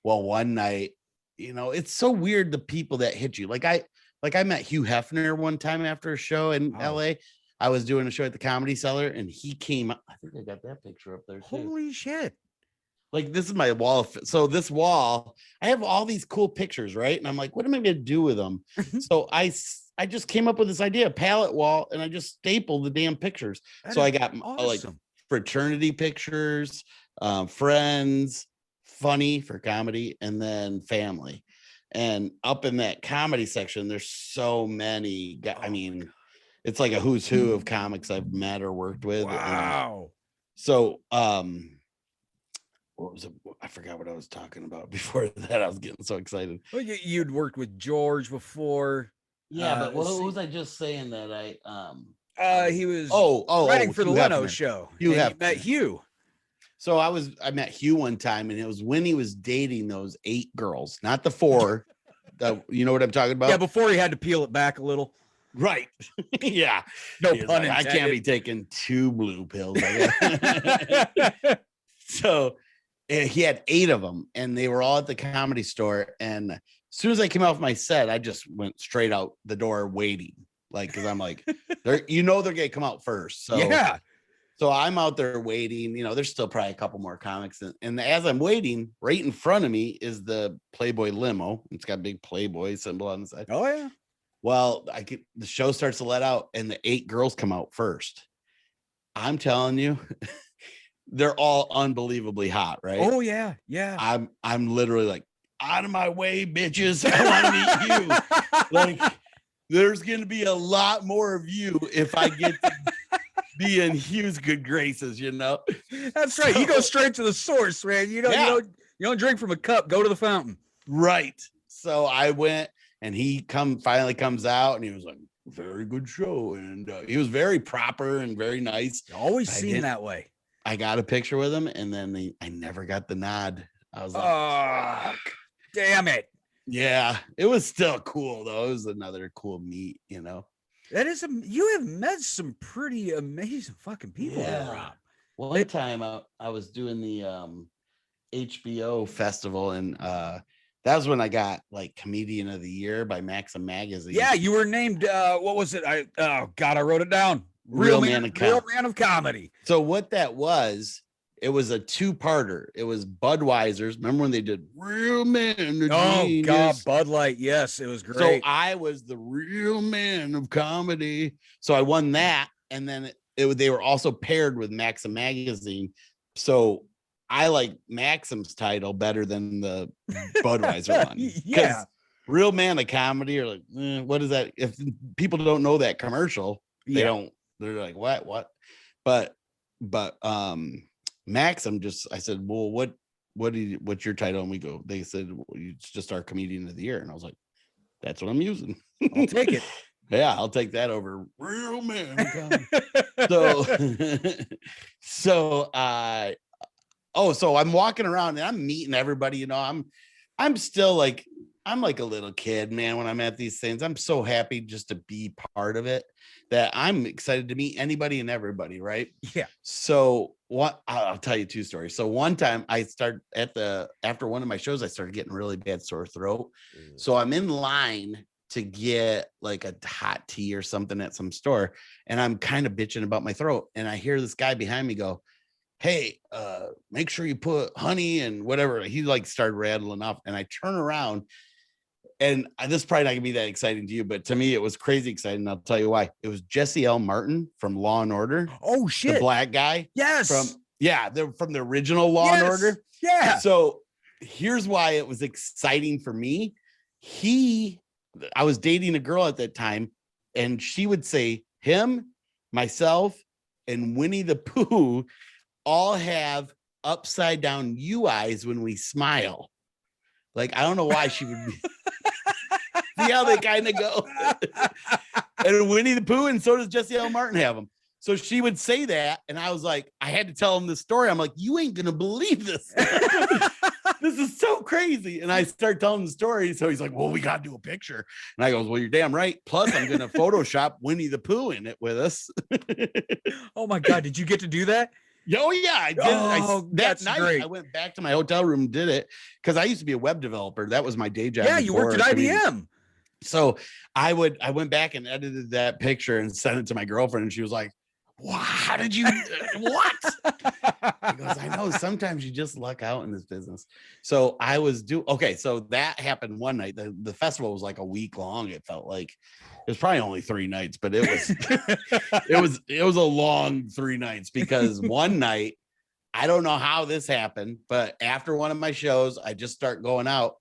Well, one night, it's so weird the people that hit you. I met Hugh Hefner one time after a show in LA. I was doing a show at the Comedy Cellar and he came. I think I got that picture up there too. Holy shit. Like, this is my wall. So this wall, I have all these cool pictures, right? And I'm like, what am I going to do with them? So I just came up with this idea, palette wall, and I just stapled the damn pictures. So I got like fraternity pictures, friends, funny for comedy, and then family. And up in that comedy section, there's so many. It's like a who's who of comics I've met or worked with. Wow. So, what was it? I forgot what I was talking about before that. I was getting so excited. Well, you'd worked with George before. Yeah, but what was I just saying that he was writing for the Leno show. You met Hugh. So I met Hugh one time, and it was when he was dating those 8 girls, not the 4. You know what I'm talking about? Yeah, before he had to peel it back a little. Right. Yeah. No pun intended. I can't be taking 2 blue pills. So he had 8 of them, and they were all at the Comedy Store. And as soon as I came off my set, I just went straight out the door waiting. Because I'm like, they're going to come out first. So yeah. So I'm out there waiting, there's still probably a couple more comics. And as I'm waiting, right in front of me is the Playboy limo. It's got a big Playboy symbol on the side. Oh yeah. Well, the show starts to let out and the 8 girls come out first. I'm telling you, they're all unbelievably hot, right? Oh yeah. Yeah. I'm literally like, out of my way, bitches. I want to meet you. Like, there's going to be a lot more of you if I get to be in Hugh's good graces, That's right. You go straight to the source, man. You don't drink from a cup. Go to the fountain. Right. So I went, and he finally comes out, and he was like, very good show, and he was very proper and very nice. Always seem that way. I got a picture with him, and then I never got the nod. I was like, oh, damn it. Yeah, it was still cool though. It was another cool meet, That is you have met some pretty amazing fucking people. Yeah. Rob. One time I was doing the HBO festival, and that was when I got like Comedian of the Year by Maxim Magazine. Yeah, you were named what was it? I wrote it down. Real man of comedy. So what that was, it was a 2-parter. It was Budweiser's. Remember when they did Real Man of Genius? God, Bud Light. Yes, it was great. So I was the real man of comedy. So I won that. And then they were also paired with Maxim Magazine. So I like Maxim's title better than the Budweiser one. Yeah. Real Man of Comedy, or like, what is that? If people don't know that commercial, they're like, what? But Maxim I said, well, what's your title? And they said, well, it's just our Comedian of the Year. And I was like, that's what I'm using. I'll take it. Yeah, I'll take that over Real Man. So I'm walking around and I'm meeting everybody, I'm still like, I'm like a little kid, man, when I'm at these things. I'm so happy just to be part of it that I'm excited to meet anybody and everybody, right? Yeah. So I'll tell you 2 stories. So one time I started after one of my shows, I started getting really bad sore throat. So I'm in line to get like a hot tea or something at some store, and I'm kind of bitching about my throat. And I hear this guy behind me go, hey, make sure you put honey and whatever. He like started rattling off, and I turn around, and this is probably not gonna be that exciting to you, but to me it was crazy exciting. I'll tell you why. It was Jesse L. Martin from Law and Order. Oh shit, the black guy. Yes, they're from the original Law and Order. Yeah. So here's why it was exciting for me. I was dating a girl at that time, and she would say him, myself, and Winnie the Pooh all have upside down UIs when we smile. Like, I don't know why she would be. See how they kind of go. And Winnie the Pooh, and so does Jesse L. Martin have them. So she would say that, and I was like, I had to tell him the story. I'm like, you ain't gonna believe this. This is so crazy. And I start telling the story. So he's like, well, we got to do a picture. And I goes, well, you're damn right. Plus, I'm going to Photoshop Winnie the Pooh in it with us. Oh my God. Did you get to do that? Oh yeah, I did. That night, great. I went back to my hotel room and did it because I used to be a web developer. That was my day job. Yeah, you worked at IBM. So I went back and edited that picture and sent it to my girlfriend, and she was like, wow, how did you what? He goes, I know sometimes you just luck out in this business. So I was okay. So that happened one night. The festival was like a week long. It felt like it was probably only 3 nights, but it was it was a long 3 nights, because one night, I don't know how this happened, but after one of my shows, I just start going out,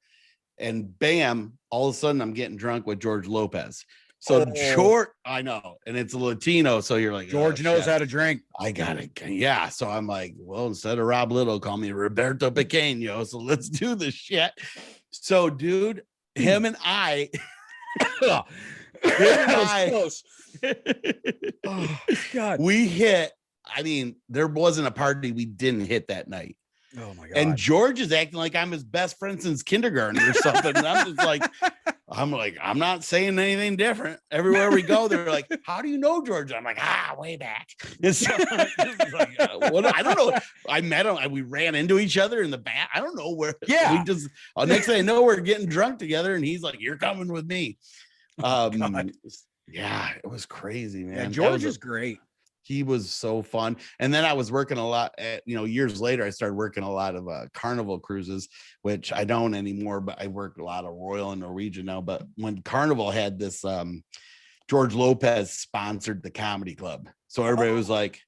and bam, all of a sudden I'm getting drunk with George Lopez. So George, I know, and it's a Latino, so you're like, George knows how to drink. I got it. Yeah. So I'm like, well, instead of Rob Little, call me Roberto Pequeño. So let's do this shit. So, dude, him and I, close. Oh, God. We hit. I mean, there wasn't a party we didn't hit that night. Oh my God. And George is acting like I'm his best friend since kindergarten or something. And I'm just like, I'm not saying anything different. Everywhere we go, they're like, how do you know George? I'm like, way back. And so like, I don't know. I met him. We ran into each other in the back. I don't know where. Yeah. We just, next thing I know, we're getting drunk together, and he's like, you're coming with me. Yeah, it was crazy, man. Yeah, George is great. He was so fun. And then I was working a lot at, years later, I started working a lot of Carnival cruises, which I don't anymore, but I work a lot of Royal and Norwegian now. But when Carnival had this, George Lopez sponsored the comedy club. So everybody was like,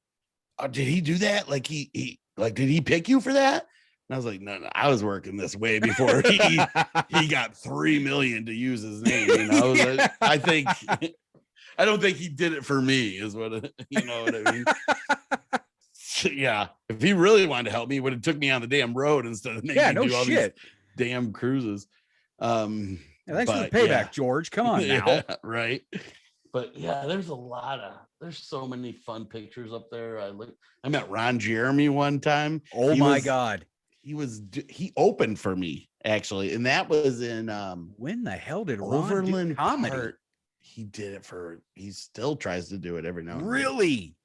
oh, did he do that? Like he did he pick you for that? And I was like, no, I was working this way before he got 3 million to use his name. Yeah. I don't think he did it for me, is what you know what I mean. Yeah, if he really wanted to help me, he would have took me on the damn road instead of making me do all these damn cruises. Thanks for the payback, George. Come on now. Yeah, right. But yeah, there's so many fun pictures up there. I met Ron Jeremy one time. Oh my God. He opened for me actually. And that was in when the hell did Overland do comedy? Park. He still tries to do it every now and then. Really?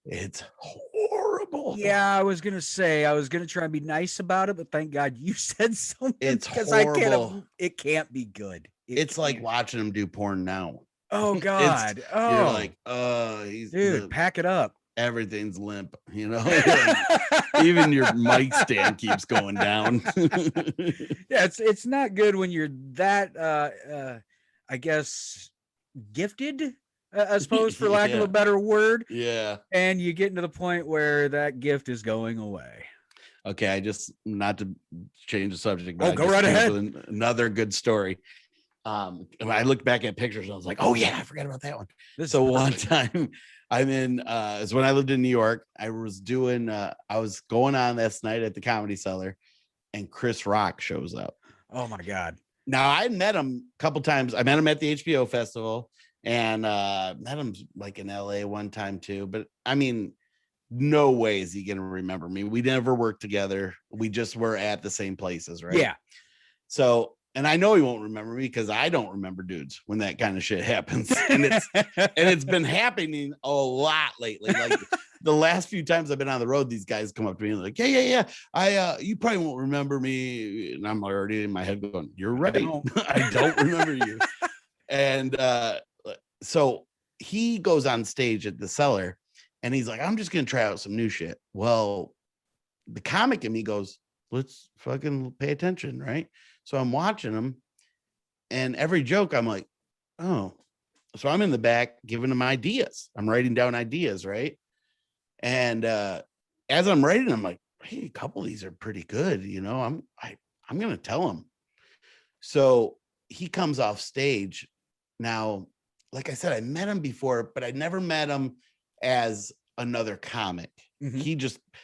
It's horrible. Yeah, I was gonna try and be nice about it, but thank God you said something. It's horrible. It can't be good. It's like watching him do porn now. Oh God. You're like, pack it up. Everything's limp, even your mic stand keeps going down. Yeah, it's not good when you're that I guess gifted, I suppose, for lack of a better word. Yeah. And you get into the point where that gift is going away. Okay, I just, not to change the subject, but go right ahead. Another good story. And I looked back at pictures and I was like, oh yeah, I forgot about that one. So one time I'm in it's when I lived in New York. I was going on this night at the Comedy Cellar and Chris Rock shows up. Oh my God. Now I met him a couple times. I met him at the HBO festival and met him like in LA one time too. But I mean, no way is he gonna remember me. We never worked together. We just were at the same places, right? Yeah. So, and I know he won't remember me because I don't remember dudes when that kind of shit happens. And it's been happening a lot lately. Like the last few times I've been on the road, these guys come up to me and like, yeah. You probably won't remember me. And I'm already in my head going, you're right. I don't remember you. And so he goes on stage at the Cellar and he's like, I'm just going to try out some new shit. Well, the comic in me goes, let's fucking pay attention, right? So I'm watching him and every joke I'm like, oh, so I'm in the back giving him ideas. I'm writing down ideas, right? And as I'm writing, I'm like, hey, a couple of these are pretty good. I'm going to tell him. So he comes off stage. Now, like I said, I met him before, but I never met him as another comic. Mm-hmm.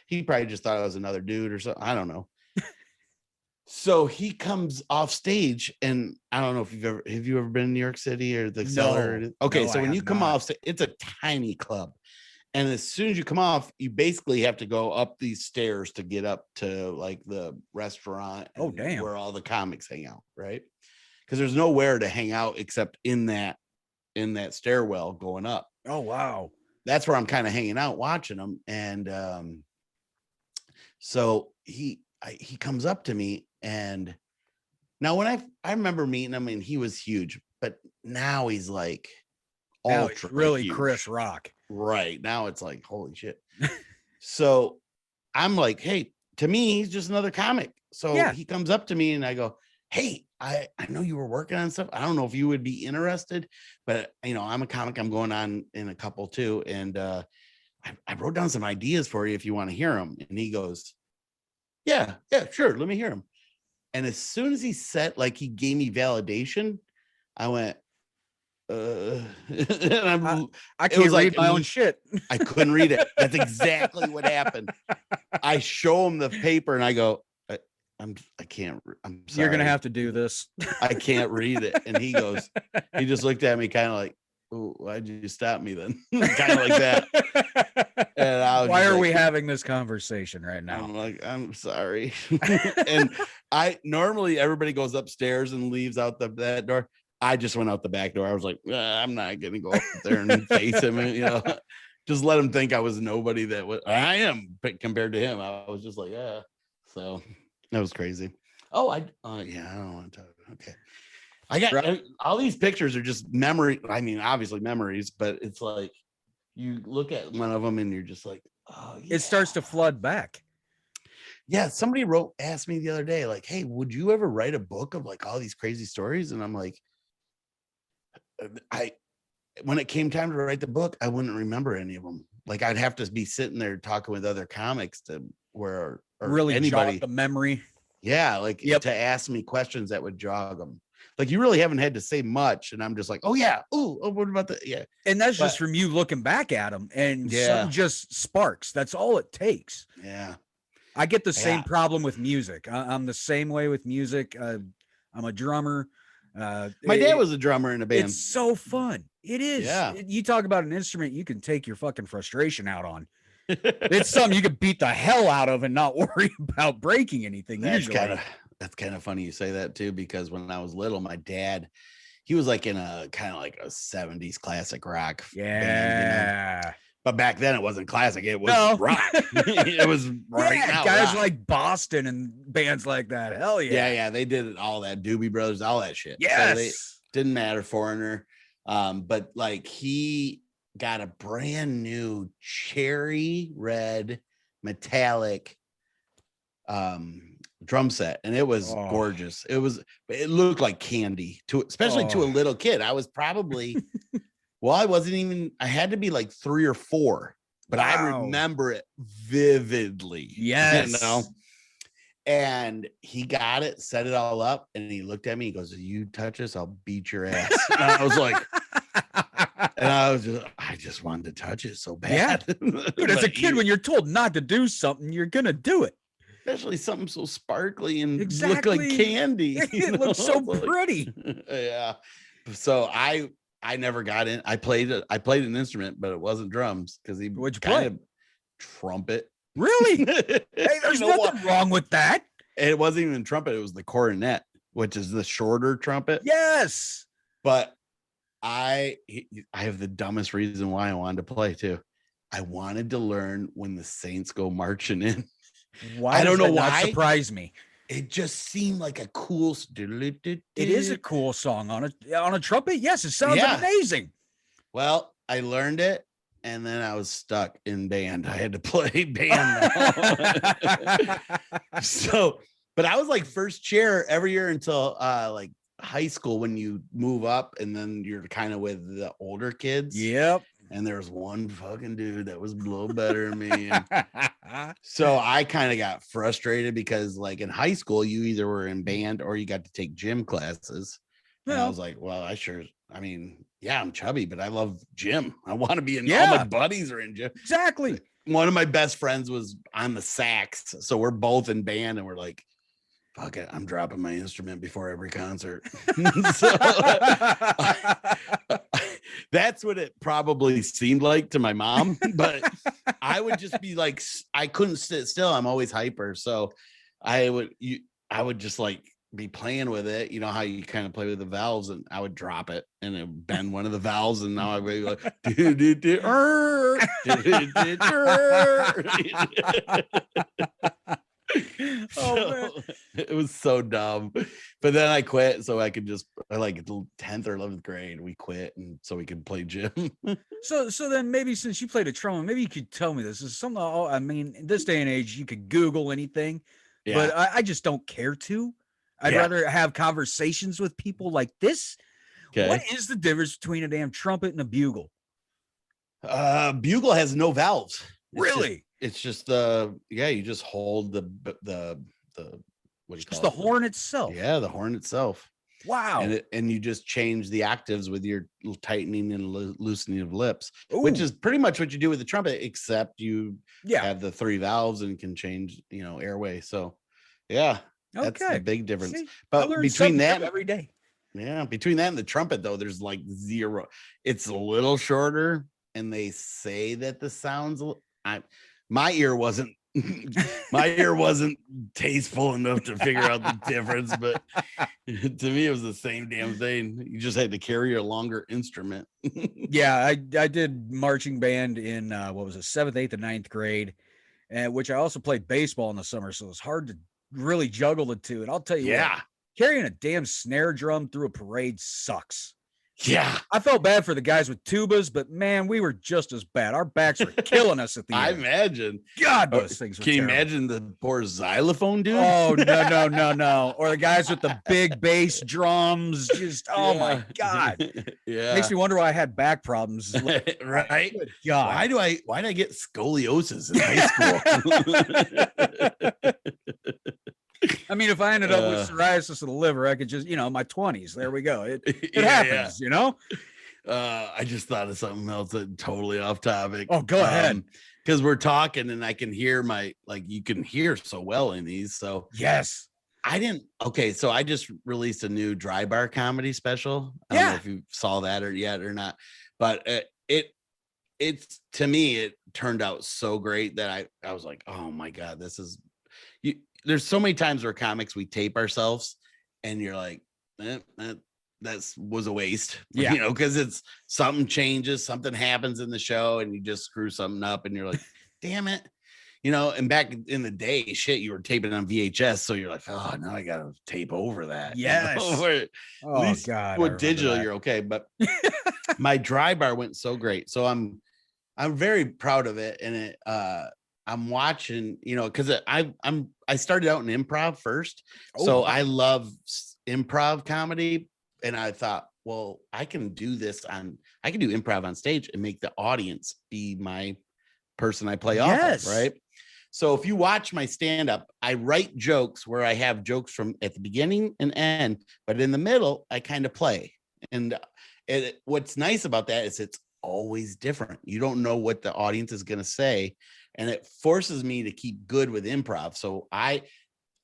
He probably just thought I was another dude or something. I don't know. So he comes off stage, and I don't know if have you ever been in New York City or the Cellar? Okay, so when you come off stage, it's a tiny club. And as soon as you come off, you basically have to go up these stairs to get up to like the restaurant. Oh, damn. Where all the comics hang out, right? Because there's nowhere to hang out except in that stairwell going up. Oh, wow. That's where I'm kind of hanging out watching them. And so he comes up to me, and now when I remember meeting him, and he was huge, but now he's like ultra really huge. Chris Rock. Right. Now it's like, holy shit. So I'm like, hey, to me, he's just another comic. So he comes up to me and I go, hey, I know you were working on stuff. I don't know if you would be interested, but I'm a comic. I'm going on in a couple too. And I wrote down some ideas for you if you want to hear them. And he goes, yeah, sure. Let me hear them. And as soon as he said, like, he gave me validation, I went, and I can't read my own shit. I couldn't read it. That's exactly what happened. I show him the paper and I go, I can't. I'm sorry. You're gonna have to do this. I can't read it. And he just looked at me kind of like, oh, why'd you stop me then? Kind of like that. And I was why are we having this conversation right now? I'm like, I'm sorry. And normally everybody goes upstairs and leaves out that door. I just went out the back door. I was like, I'm not gonna go up there and face him, just let him think I was nobody I am compared to him. I was just like, yeah. So that was crazy. Oh, I don't want to talk. Okay. I got all these pictures are just memory. I mean, obviously memories, but it's like you look at one of them and you're just like, oh, yeah. It starts to flood back. One of them and you're just like, oh, yeah. It starts to flood back. Yeah, somebody asked me the other day, like, hey, would you ever write a book of like all these crazy stories? And I'm like, when it came time to write the book, I wouldn't remember any of them. Like I'd have to be sitting there talking with other comics or really anybody jog the memory. Yeah, like to ask me questions that would jog them. Like you really haven't had to say much, and I'm just like, oh yeah, oh, what about that? Yeah, and that's just from you looking back at them, and some just sparks. That's all it takes. Yeah, I get the same problem with music. I'm the same way with music. I'm a drummer. My dad was a drummer in a band. It's so fun. It is. Yeah. You talk about an instrument you can take your fucking frustration out on. It's something you could beat the hell out of and not worry about breaking anything. That's kind of funny you say that too, because when I was little, my dad, he was like in a kind of like a 70s classic rock band, you know? But back then it wasn't classic, it was rock. It was now guys rock. Like Boston and bands like that. Hell yeah. Yeah, they did all that, Doobie Brothers, all that shit. Yes. So didn't matter, Foreigner. But like he got a brand new cherry red metallic drum set, and it was gorgeous. It looked like candy especially to a little kid. I was probably I had to be like 3 or 4, but I remember it vividly. Yes. You know? And he got it, set it all up, and he looked at me, he goes, you touch this, I'll beat your ass. And I was like, I just wanted to touch it so bad. Yeah. Dude, as a kid, when you're told not to do something, you're gonna do it. Especially something so sparkly and look like candy. It looks so pretty. Yeah. So I never got in. I played an instrument, but it wasn't drums because What'd you play? Trumpet. Really? Hey, there's nothing wrong with that. It wasn't even trumpet. It was the cornet, which is the shorter trumpet. Yes. But I have the dumbest reason why I wanted to play too. I wanted to learn when the Saints go marching in. Why? I don't know why. Surprised me. It just seemed like a cool. It is a cool song on a trumpet. Yes, it sounds amazing. Well, I learned it, and then I was stuck in band. I had to play band. But I was like first chair every year until like high school, when you move up and then you're kind of with the older kids. Yep. And there was one fucking dude that was a little better than me. So I kind of got frustrated because like in high school, you either were in band or you got to take gym classes. And I was like, well, I'm chubby, but I love gym. I want to be in all my buddies are in gym. Exactly. One of my best friends was on the sax. So we're both in band and we're like, fuck it, I'm dropping my instrument before every concert. That's what it probably seemed like to my mom, but I would just be like, I couldn't sit still. I'm always hyper. So I would just like be playing with it. You know how you kind of play with the valves, and I would drop it and it would bend one of the valves. And now I'd be like, man. It was so dumb, but then I quit so I could just like the 10th or 11th grade we quit, and so we could play gym. so then maybe since you played a trumpet, maybe you could tell me this is something. I mean, in this day and age you could Google anything, but I just don't care to. I'd rather have conversations with people like this. What is the difference between a damn trumpet and a bugle? Bugle has no valves. Really? It's just you just hold the what do you call it? The horn itself. Yeah, the horn itself. Wow. And you just change the octaves with your tightening and loosening of lips, which is pretty much what you do with the trumpet, except you have the 3 valves and can change, airway. So that's the big difference. See, but between that every day. Yeah, between that and the trumpet though, there's like 0. It's a little shorter, and they say that the sounds my ear wasn't tasteful enough to figure out the difference, but to me it was the same damn thing. You just had to carry a longer instrument. I did marching band in 7th, 8th, and 9th grade, and which I also played baseball in the summer, so it's hard to really juggle the two. And I'll tell you what, carrying a damn snare drum through a parade sucks. Yeah. I felt bad for the guys with tubas, but man, we were just as bad. Our backs were killing us at the I end. imagine. God, those things were Can you terrible. imagine the poor xylophone dude? Oh, no. Or the guys with the big bass drums. Just, oh my God. Yeah. Makes me wonder why I had back problems. Right. Good God. Why did I get scoliosis in high school? I mean, if I ended up with psoriasis of the liver, I could just, my 20s. There we go. It happens, I just thought of something else that totally off topic. Oh, go ahead. Because we're talking and I can hear you can hear so well in these. So yes. So I just released a new dry bar comedy special. I don't know if you saw that or not, but it's to me, it turned out so great that I was like, oh my God, this is you. There's so many times where comics, we tape ourselves and you're like, that was a waste, because it's something changes, something happens in the show and you just screw something up and you're like, damn it. And back in the day, you were taping on VHS. So you're like, oh, now I got to tape over that. Yes. At least God. with digital, you're okay. But my dry bar went so great. So I'm very proud of it. And I'm watching, because I started out in improv first. So I love improv comedy. And I thought, well, I can do improv on stage and make the audience be my person I play off of, right? So if you watch my stand-up, I write jokes where I have jokes from at the beginning and end, but in the middle, I kind of play. And what's nice about that is it's always different. You don't know what the audience is going to say. And it forces me to keep good with improv. So a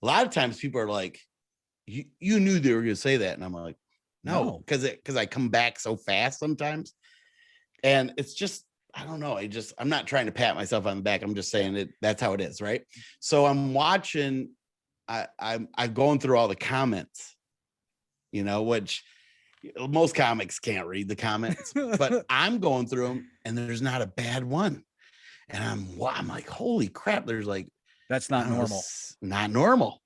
lot of times people are like, you knew they were going to say that. And I'm like, no, because I come back so fast sometimes. And it's just, I don't know. I'm not trying to pat myself on the back. I'm just saying that's how it is. Right. So I'm watching, I'm going through all the comments, which most comics can't read the comments, but I'm going through them and there's not a bad one. And I'm like, holy crap. There's like, that's not normal. Not normal.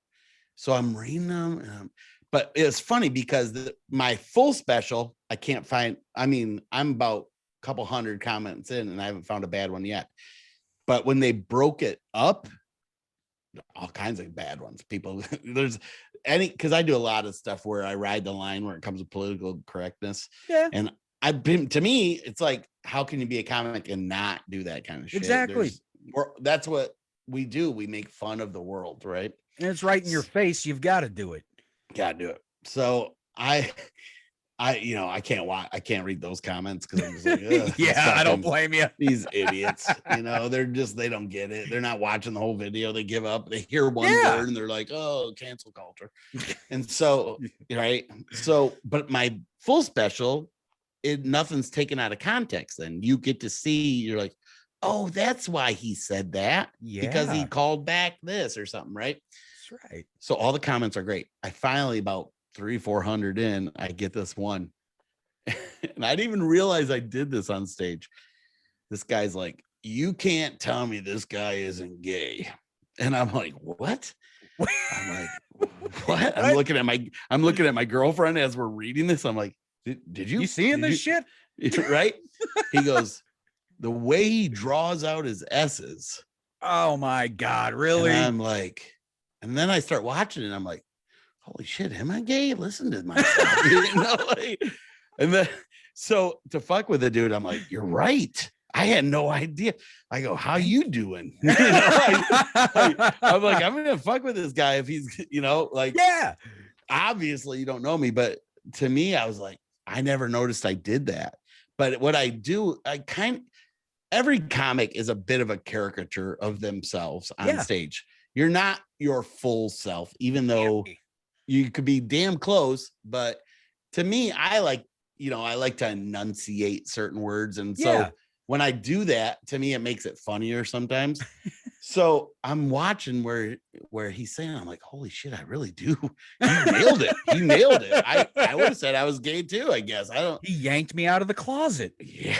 So I'm reading them. But it's funny because my full special, I can't find. I mean, I'm about a couple hundred comments in and I haven't found a bad one yet. But when they broke it up, all kinds of bad ones. People, because I do a lot of stuff where I ride the line where it comes to political correctness. Yeah. And to me, it's like, how can you be a comic and not do that kind of shit? Exactly. That's what we do. We make fun of the world, right? And it's right in your face. You've got to do it. Got to do it. So I can't read those comments because I'm just like, yeah, I don't blame you. These idiots, they don't get it. They're not watching the whole video. They give up. They hear one word and they're like, oh, cancel culture. And so, right. So, but my full special, nothing's taken out of context. Then you get to see, you're like, oh, that's why he said that. Yeah. Because he called back this or something, right? That's right. So all the comments are great. I finally, about 300-400 in, I get this one. And I didn't even realize I did this on stage. This guy's like, you can't tell me this guy isn't gay. And I'm like, what? I'm like, what? I'm looking at my girlfriend as we're reading this. I'm like, did you seeing this shit? Right? He goes, the way he draws out his S's. Oh my God, really? And I'm like, and then I start watching it and I'm like, holy shit, am I gay? Listen to myself. And then, so to fuck with the dude, I'm like, you're right. I had no idea. I go, how you doing? I'm like, I'm gonna fuck with this guy if he's, yeah. Obviously, you don't know me, but to me, I was like, I never noticed I did that. But what I do, every comic is a bit of a caricature of themselves on stage. You're not your full self, even though you could be damn close. But to me, I like to enunciate certain words. And so when I do that, to me, it makes it funnier sometimes. So I'm watching where he's saying, I'm like, holy shit, I really do. He nailed it. He nailed it. I would have said I was gay too, I guess. He yanked me out of the closet. Yeah.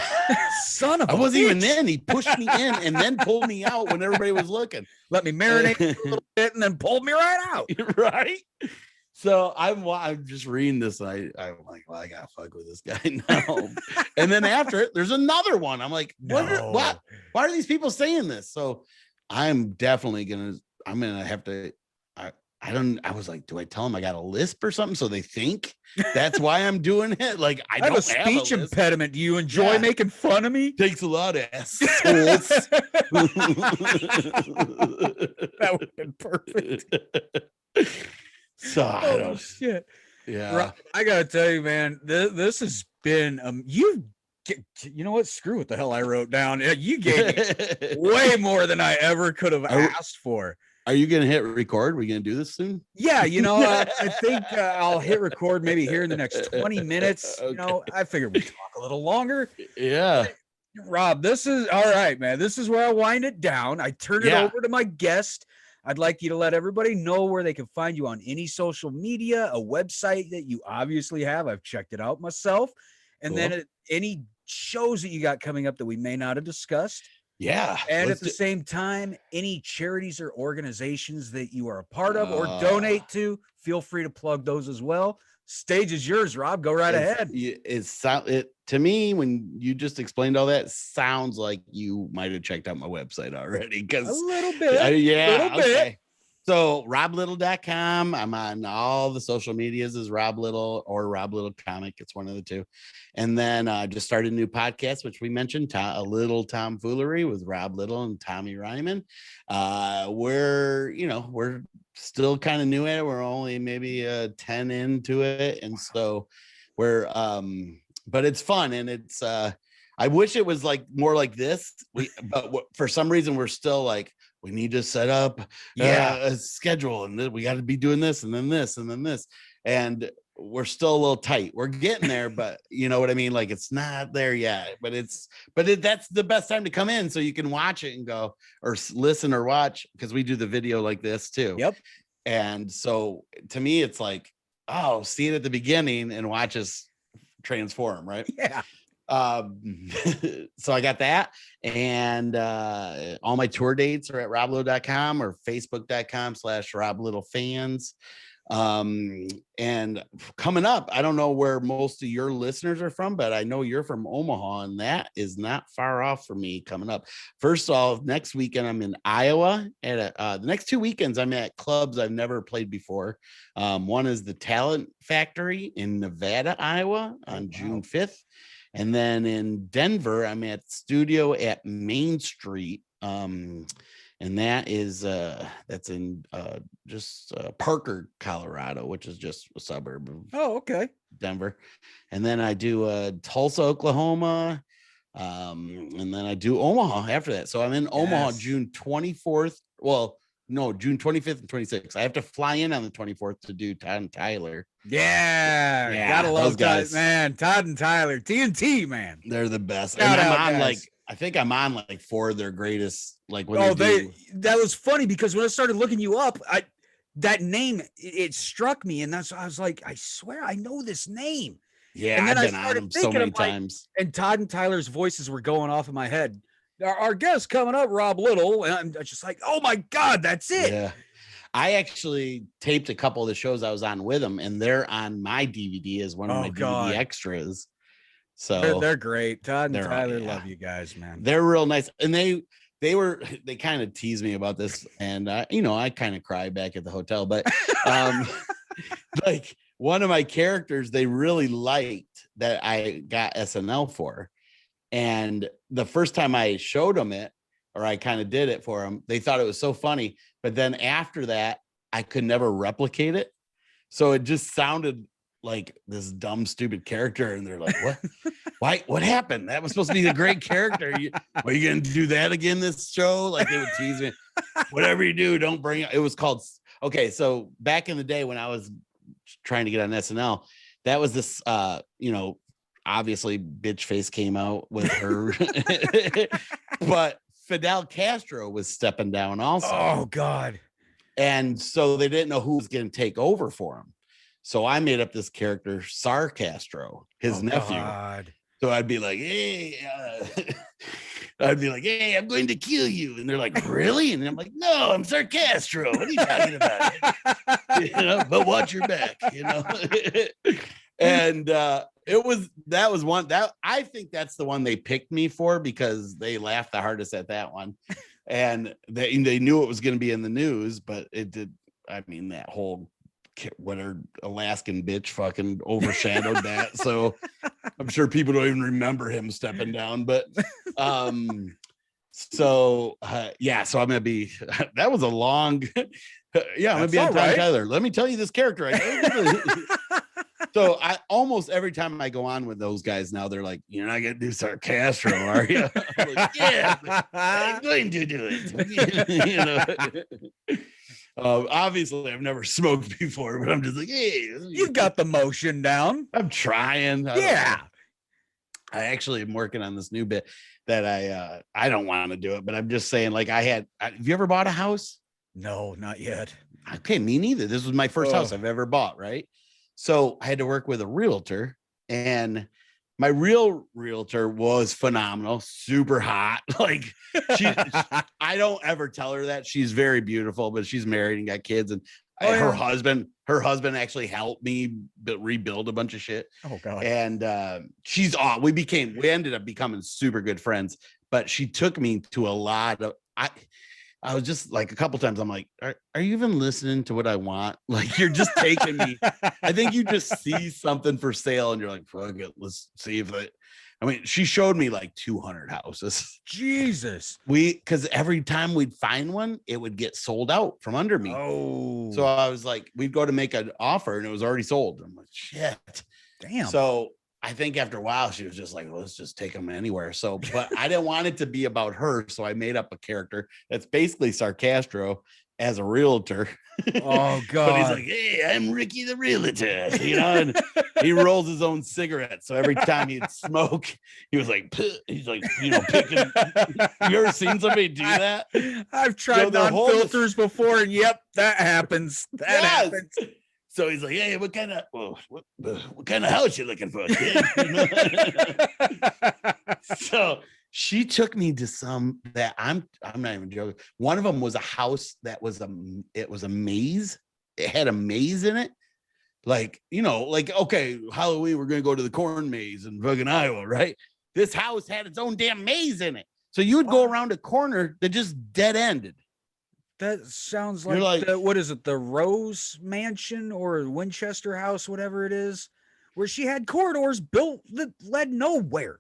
Son of a I wasn't bitch. even in. He pushed me in and then pulled me out when everybody was looking. Let me marinate a little bit and then pulled me right out. Right. So I'm just reading this, and I'm like, well, I gotta fuck with this guy now. And then after it, there's another one. I'm like, what? Why are these people saying this? So I'm definitely I'm gonna have to. I was like, do I tell them I got a lisp or something so they think that's why I'm doing it? Like, I have don't a speech have a impediment. Do you enjoy making fun of me? Takes a lot of assholes. That would have been perfect. So I don't. Shit. Yeah. Rob, I gotta tell you, man, this has been you know what? Screw what the hell I wrote down. You gave me way more than I ever could have asked for. Are you gonna hit record? We're gonna do this soon? Yeah, I think I'll hit record maybe here in the next 20 minutes. Okay. I figured we'd talk a little longer. Yeah. Rob, this is all right, man. This is where I wind it down. I turn it over to my guest. I'd like you to let everybody know where they can find you on any social media, a website that you obviously have. I've checked it out myself. And then any shows that you got coming up that we may not have discussed. Yeah. And at the same time, any charities or organizations that you are a part of or donate to, feel free to plug those as well. Stage is yours, Rob. Go right ahead. To me, when you just explained all that, sounds like you might have checked out my website already. Because a little bit. A little bit. So roblittle.com. I'm on all the social medias as Rob Little or Rob Little Comic. It's one of the two. And then just started a new podcast, which we mentioned, A Little Tomfoolery with Rob Little and Tommy Ryman. We're still kind of new at it. We're only maybe 10 into it. And so but it's fun. And it's, I wish it was like more like this. But for some reason, we're still like, we need to set up a schedule, and we got to be doing this and then this and then this. And we're still a little tight. We're getting there, but you know what I mean? Like, it's not there yet, but that's the best time to come in so you can watch it and go, or listen or watch, because we do the video like this too. Yep. And so to me, it's like, oh, see it at the beginning and watch us transform, right? Yeah. So I got that, and all my tour dates are at roblittle.com or facebook.com/roblittlefans. And coming up, I don't know where most of your listeners are from, but I know you're from Omaha, and that is not far off for me coming up. First off, next weekend I'm in Iowa, and the next 2 weekends I'm at clubs I've never played before. One is the Talent Factory in Nevada, Iowa on June 5th. And then in Denver, I'm at Studio at Main Street. And that is that's in just Parker, Colorado, which is just a suburb of Denver. And then I do Tulsa, Oklahoma. And then I do Omaha after that. So I'm in Omaha June 24th. Well, no, June 25th and 26th. I have to fly in on the 24th to do Todd and Tyler. Yeah, gotta love those guys, man. Todd and Tyler, TNT, man. They're the best. And I'm on I think I'm on like 4 of their greatest. Like when that was funny because when I started looking you up, that name it struck me, and that's I was like, I swear I know this name. Yeah, and then I've been on them so many times. And Todd and Tyler's voices were going off in my head. Our guest coming up, Rob Little, and I'm just like, oh my God, that's it. Yeah. I actually taped a couple of the shows I was on with them, and they're on my DVD as one of my DVD extras. So they're great. Todd and Tyler, love you guys, man. They're real nice. And they kind of tease me about this, and I kind of cry back at the hotel, but like one of my characters they really liked that I got SNL for. And the first time I showed them it, or I kind of did it for them, they thought it was so funny. But then after that, I could never replicate it. So it just sounded like this dumb, stupid character. And they're like, what? Why? What happened? That was supposed to be a great character. Are you going to do that again this show? Like they would tease me. Whatever you do, don't bring it. It was called. Okay. So back in the day when I was trying to get on SNL, that was this, obviously bitch face came out with her, but Fidel Castro was stepping down also. Oh God. And so they didn't know who was going to take over for him. So I made up this character, Sar Castro, his nephew. God. So I'd be like, hey, I'd be like, hey, I'm going to kill you. And they're like, really? And I'm like, no, I'm Sarcastro. What are you talking about? But watch your back, And that was one that I think that's the one they picked me for because they laughed the hardest at that one. And they knew it was going to be in the news, but it did. I mean, that whole Alaskan bitch fucking overshadowed that. So I'm sure people don't even remember him stepping down. But so I'm gonna be. That was a long. I'm gonna be on Tom Tyler. Let me tell you this character. So I almost every time I go on with those guys now, they're like, "You're not gonna do Sarcastro, are you?" I'm like, yeah, I'm going to do it. Obviously, I've never smoked before, but I'm just like, hey, you've got the motion down. I'm trying. I actually am working on this new bit that I don't want to do it, but I'm just saying, like, have you ever bought a house? No, not yet. Okay, me neither. This was my first house I've ever bought, right? So I had to work with a realtor, and my real realtor was phenomenal, super hot. Like I don't ever tell her that. She's very beautiful, but she's married and got kids. And her husband actually helped me rebuild a bunch of shit. Oh God. And we ended up becoming super good friends, but she took me to a lot of, I was just like a couple times I'm like, are you even listening to what I want? Like, you're just taking me. I think you just see something for sale and you're like, fuck it, let's see if she showed me like 200 houses. Jesus. Because every time we'd find one, it would get sold out from under me. Oh. So I was like, we'd go to make an offer and it was already sold. I'm like, shit. Damn. So I think after a while, she was just like, let's just take them anywhere. So, but I didn't want it to be about her. So I made up a character that's basically Sarcastro as a realtor. Oh, God. But he's like, hey, I'm Ricky the realtor, and he rolls his own cigarette. So every time he'd smoke, he was like, he's like, picking. You ever seen somebody do that? I've tried non-filters before, and yep, that happens. That happens. So he's like, hey, what kind of house you looking for? So she took me to some that I'm not even joking. One of them was a house that was a maze. It had a maze in it. Like, okay, Halloween, we're going to go to the corn maze in fucking Iowa, right? This house had its own damn maze in it. So you would go around a corner that just dead ended. That sounds like what is it? The Rose Mansion or Winchester House, whatever it is, where she had corridors built that led nowhere.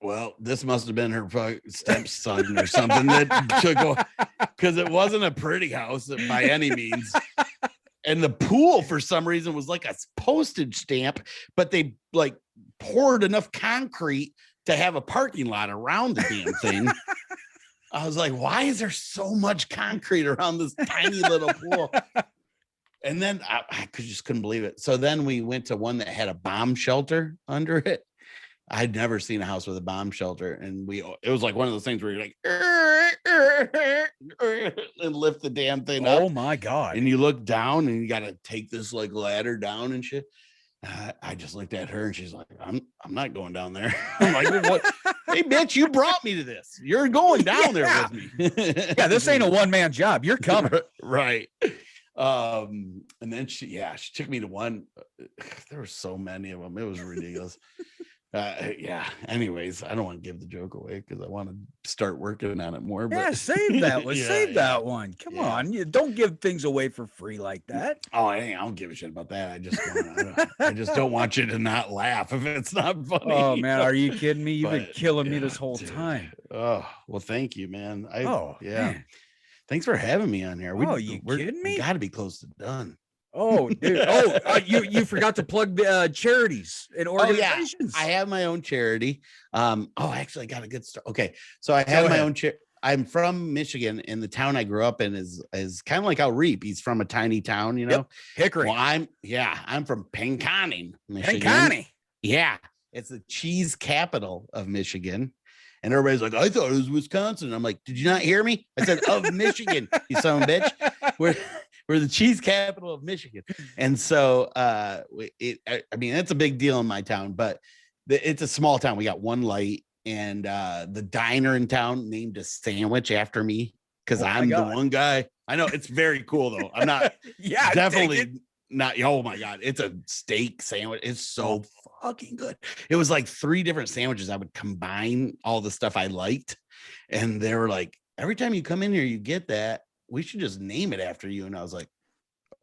Well, this must have been her stepson or something that took, because it wasn't a pretty house by any means. And the pool, for some reason, was like a postage stamp, but they like poured enough concrete to have a parking lot around the damn thing. I was like, why is there so much concrete around this tiny little pool? And then I just couldn't believe it. So then we went to one that had a bomb shelter under it. I'd never seen a house with a bomb shelter. And it was like one of those things where you're like, and lift the damn thing up. Oh my God. And you look down and you got to take this like ladder down and shit. I just looked at her and she's like, I'm not going down there. I'm like, what? Hey, bitch, you brought me to this. You're going down there with me. Yeah, this ain't a one-man job. You're coming. Right. And then she took me to one. There were so many of them. It was ridiculous. Anyways, I don't want to give the joke away because I want to start working on it more. But save that one. Save that one. Come on. You don't give things away for free like that. Oh, I don't give a shit about that. I just don't want you to not laugh if it's not funny. Oh man, are you kidding me? You've been killing me this whole time. Oh, well, thank you, man. Man. Thanks for having me on here. We're kidding me? We got to be close to done. Oh, dude. You forgot to plug the charities and organizations. I have my own charity. Actually, I got a good start. Okay, so I have my own charity. I'm from Michigan, and the town I grew up in is kind of like how Reap. He's from a tiny town, Hickory. Well, I'm from Pinconning, Michigan. Pinconning. Yeah, it's the cheese capital of Michigan. And everybody's like, I thought it was Wisconsin. I'm like, did you not hear me? I said of Michigan, you son of a bitch. We're the cheese capital of Michigan. And so that's a big deal in my town, but it's a small town. We got one light and the diner in town named a sandwich after me because I'm the one guy. I know it's very cool though. I'm not yeah, definitely not. Oh my God, it's a steak sandwich. It's so fucking good. It was like 3 different sandwiches. I would combine all the stuff I liked, and they were like, every time you come in here, you get that. We should just name it after you. And I was like,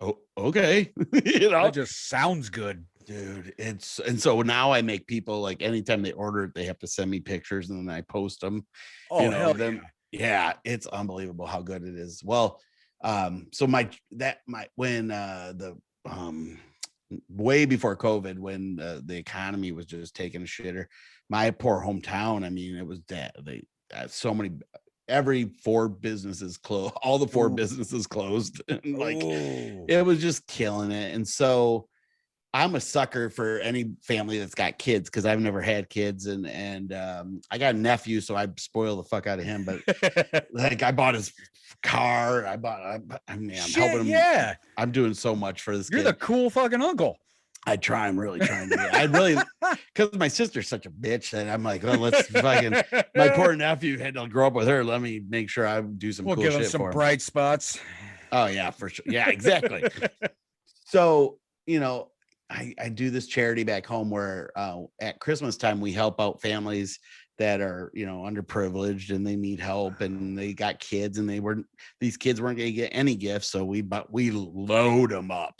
oh, okay. You know, that just sounds good. Dude, and so now I make people like anytime they order it, they have to send me pictures and then I post them. Oh, you know, hell them, yeah, it's unbelievable how good it is. Well, so when way before COVID, when the economy was just taking a shitter, my poor hometown, I mean, it was that so many, every 4 businesses closed, all the 4 businesses closed. And like it was just killing it. And so I'm a sucker for any family that's got kids because I've never had kids, and I got a nephew, so I spoil the fuck out of him. But like I bought his car, I'm helping him. Yeah, I'm doing so much for this. You're the cool fucking uncle. I'm really trying to. I really, because my sister's such a bitch that I'm like, well, let's fucking. My poor nephew had to grow up with her. Let me make sure I do some cool shit for him. Some bright spots. Oh yeah, for sure. Yeah, exactly. So I do this charity back home where at Christmas time we help out families that are underprivileged and they need help and they got kids and these kids weren't going to get any gifts, so we load them up.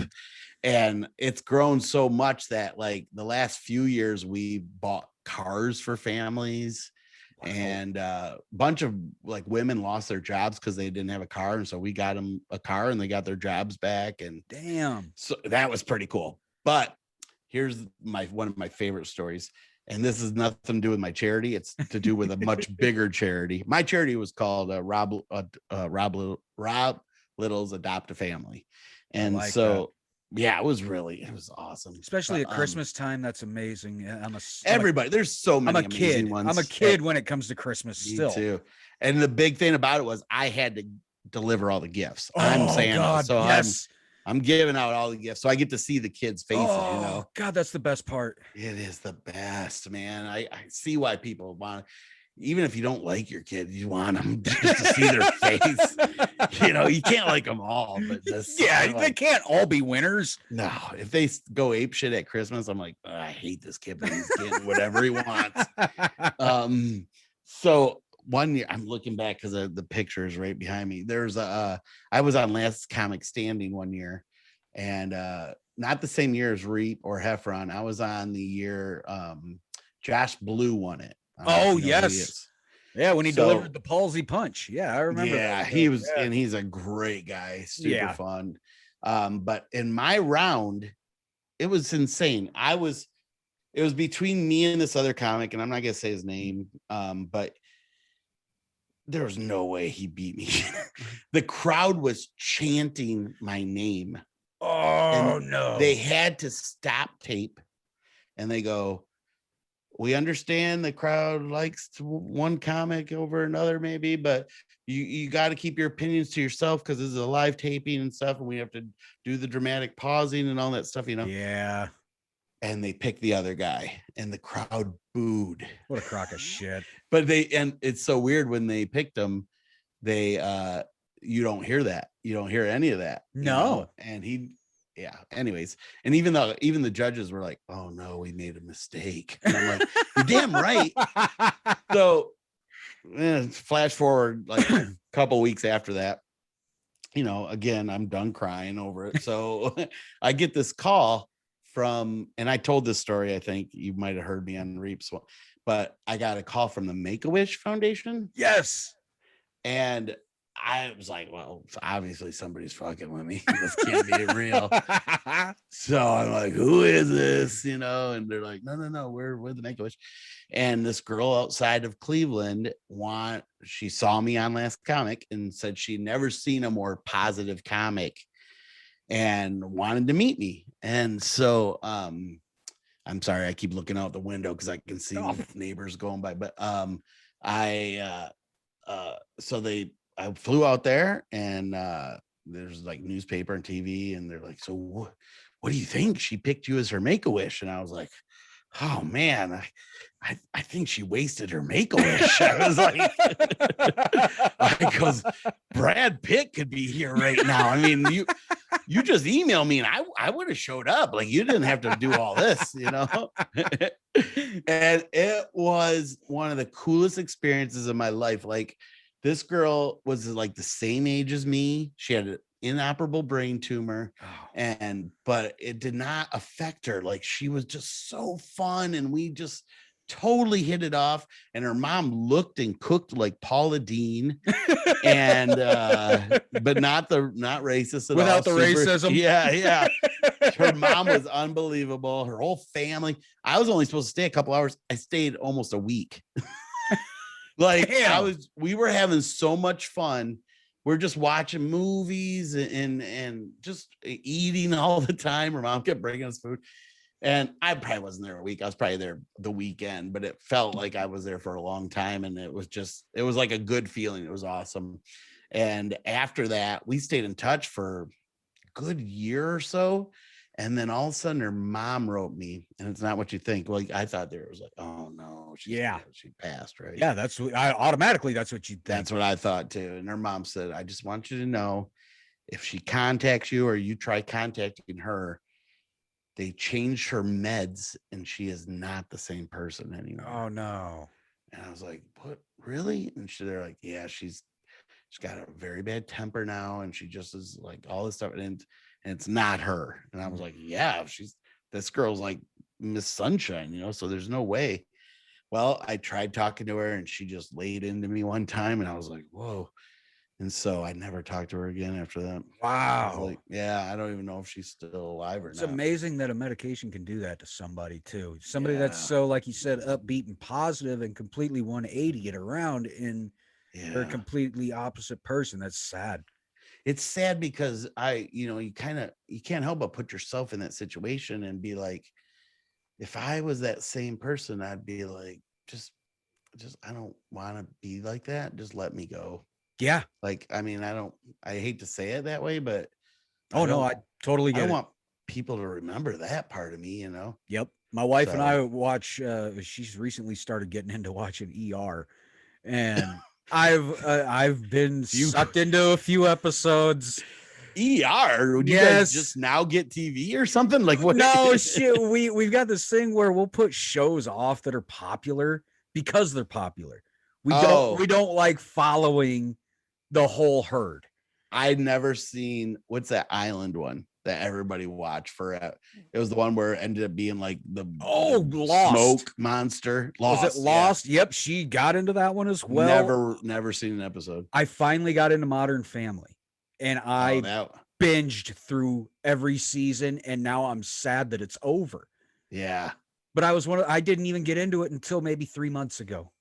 And it's grown so much that like the last few years we bought cars for families. Wow. And a bunch of like women lost their jobs because they didn't have a car, and so we got them a car and they got their jobs back. And damn, so that was pretty cool. But here's one of my favorite stories, and this is nothing to do with my charity. It's to do with a much bigger charity. My charity was called Rob Little's Adopt a Family, and like so that. Yeah, it was awesome, especially at Christmas time. That's amazing. There's so many. I'm a kid. Ones. I'm a kid when it comes to Christmas. Still, too. And the big thing about it was I had to deliver all the gifts. Oh, I'm Santa, God, so yes. I'm giving out all the gifts, so I get to see the kids' faces. Oh, God, that's the best part. It is the best, man. I see why people want, even if you don't like your kid, you want them just to see their face. You can't like them all, but they can't all be winners. No, if they go ape shit at Christmas, I'm like, I hate this kid, but he's getting whatever he wants. So one year, I'm looking back because the picture is right behind me. There's I was on Last Comic Standing one year, and not the same year as Reap or Heffron. I was on the year Josh Blue won it. Oh, yes. Yeah, when he delivered the palsy punch. Yeah, I remember. Yeah, he was, and he's a great guy, super fun. But in my round, it was insane. It was between me and this other comic, and I'm not gonna say his name, but there was no way he beat me. The crowd was chanting my name. Oh, no. They had to stop tape and they go, we understand the crowd likes one comic over another maybe, but you got to keep your opinions to yourself because this is a live taping and stuff, and we have to do the dramatic pausing and all that stuff, Yeah. And they picked the other guy and the crowd booed. What a crock of shit. But and it's so weird when they picked him, you don't hear that. You don't hear any of that. No. And anyways. And even the judges were like, oh no, we made a mistake. And I'm like, you're damn right. So flash forward like a couple weeks after that, again, I'm done crying over it. So I get this call from, and I told this story, I think you might have heard me on Reaps, but I got a call from the Make-A-Wish Foundation. Yes. And I was like, well, obviously somebody's fucking with me. This can't be real. So I'm like, who is this? And they're like, no, we're the Make-A-Wish. And this girl outside of Cleveland, she saw me on Last Comic and said she'd never seen a more positive comic and wanted to meet me. And so I'm sorry, I keep looking out the window because I can see neighbors going by. But I flew out there, and there's like newspaper and TV, and they're like, so what do you think? She picked you as her Make-A-Wish. And I was like, oh man, I think she wasted her make-a-wish. I was like, I goes, Brad Pitt could be here right now. I mean, you just email me and I would have showed up. Like, you didn't have to do all this, you know? And it was one of the coolest experiences of my life. Like, this girl was like the same age as me. She had an inoperable brain tumor, but it did not affect her. Like, she was just so fun, and we just totally hit it off. And her mom looked and cooked like Paula Deen, and but not racist at without all. the racism. Yeah. Her mom was unbelievable. Her whole family. I was only supposed to stay a couple hours. I stayed almost a week. Like, Damn. we were having so much fun. We're just watching movies and just eating all the time. Her mom kept bringing us food. And I probably wasn't there a week. I was probably there the weekend, but it felt like I was there for a long time. And it was like a good feeling. It was awesome. And after that, we stayed in touch for a good year or so. And then all of a sudden her mom wrote me, and it's not what you think. Like, I thought there was like, oh no, she passed, right? Yeah, that's what that's what you think. That's what I thought too. And her mom said, I just want you to know, if she contacts you or you try contacting her, they changed her meds and she is not the same person anymore. Oh no. And I was like, what, really? And they're like, yeah, she's got a very bad temper now, and she just is like all this stuff, and it's not her. And I was like, yeah, this girl's like Miss Sunshine, you know, so there's no way. Well, I tried talking to her, and she just laid into me one time, and I was like, whoa. And so I never talked to her again after that. Wow. Like, yeah, I don't even know if she's still alive or not. It's amazing that a medication can do that to somebody too. Somebody that's so, like you said, upbeat and positive, and completely 180 it around in they're a completely opposite person. That's sad. It's sad because you can't help but put yourself in that situation and be like, if I was that same person, I'd be like, just I don't want to be like that. Just let me go. Yeah. Like, I mean, I hate to say it that way, but I totally get it. I want people to remember that part of me, you know? Yep. My wife and I watch, she's recently started getting into watching ER, and I've been sucked into a few episodes. ER? Would you guys just now get TV or something? Like, what? No shit. We've got this thing where we'll put shows off that are popular because they're popular. We don't like following the whole herd. I'd never seen, what's that island one that everybody watched for? It was the one where it ended up being like the Lost smoke monster. Lost. Was it Lost? Yeah. Yep, she got into that one as well. Never seen an episode. I finally got into Modern Family, and I binged through every season, and now I'm sad that it's over. Yeah, but I didn't even get into it until maybe 3 months ago.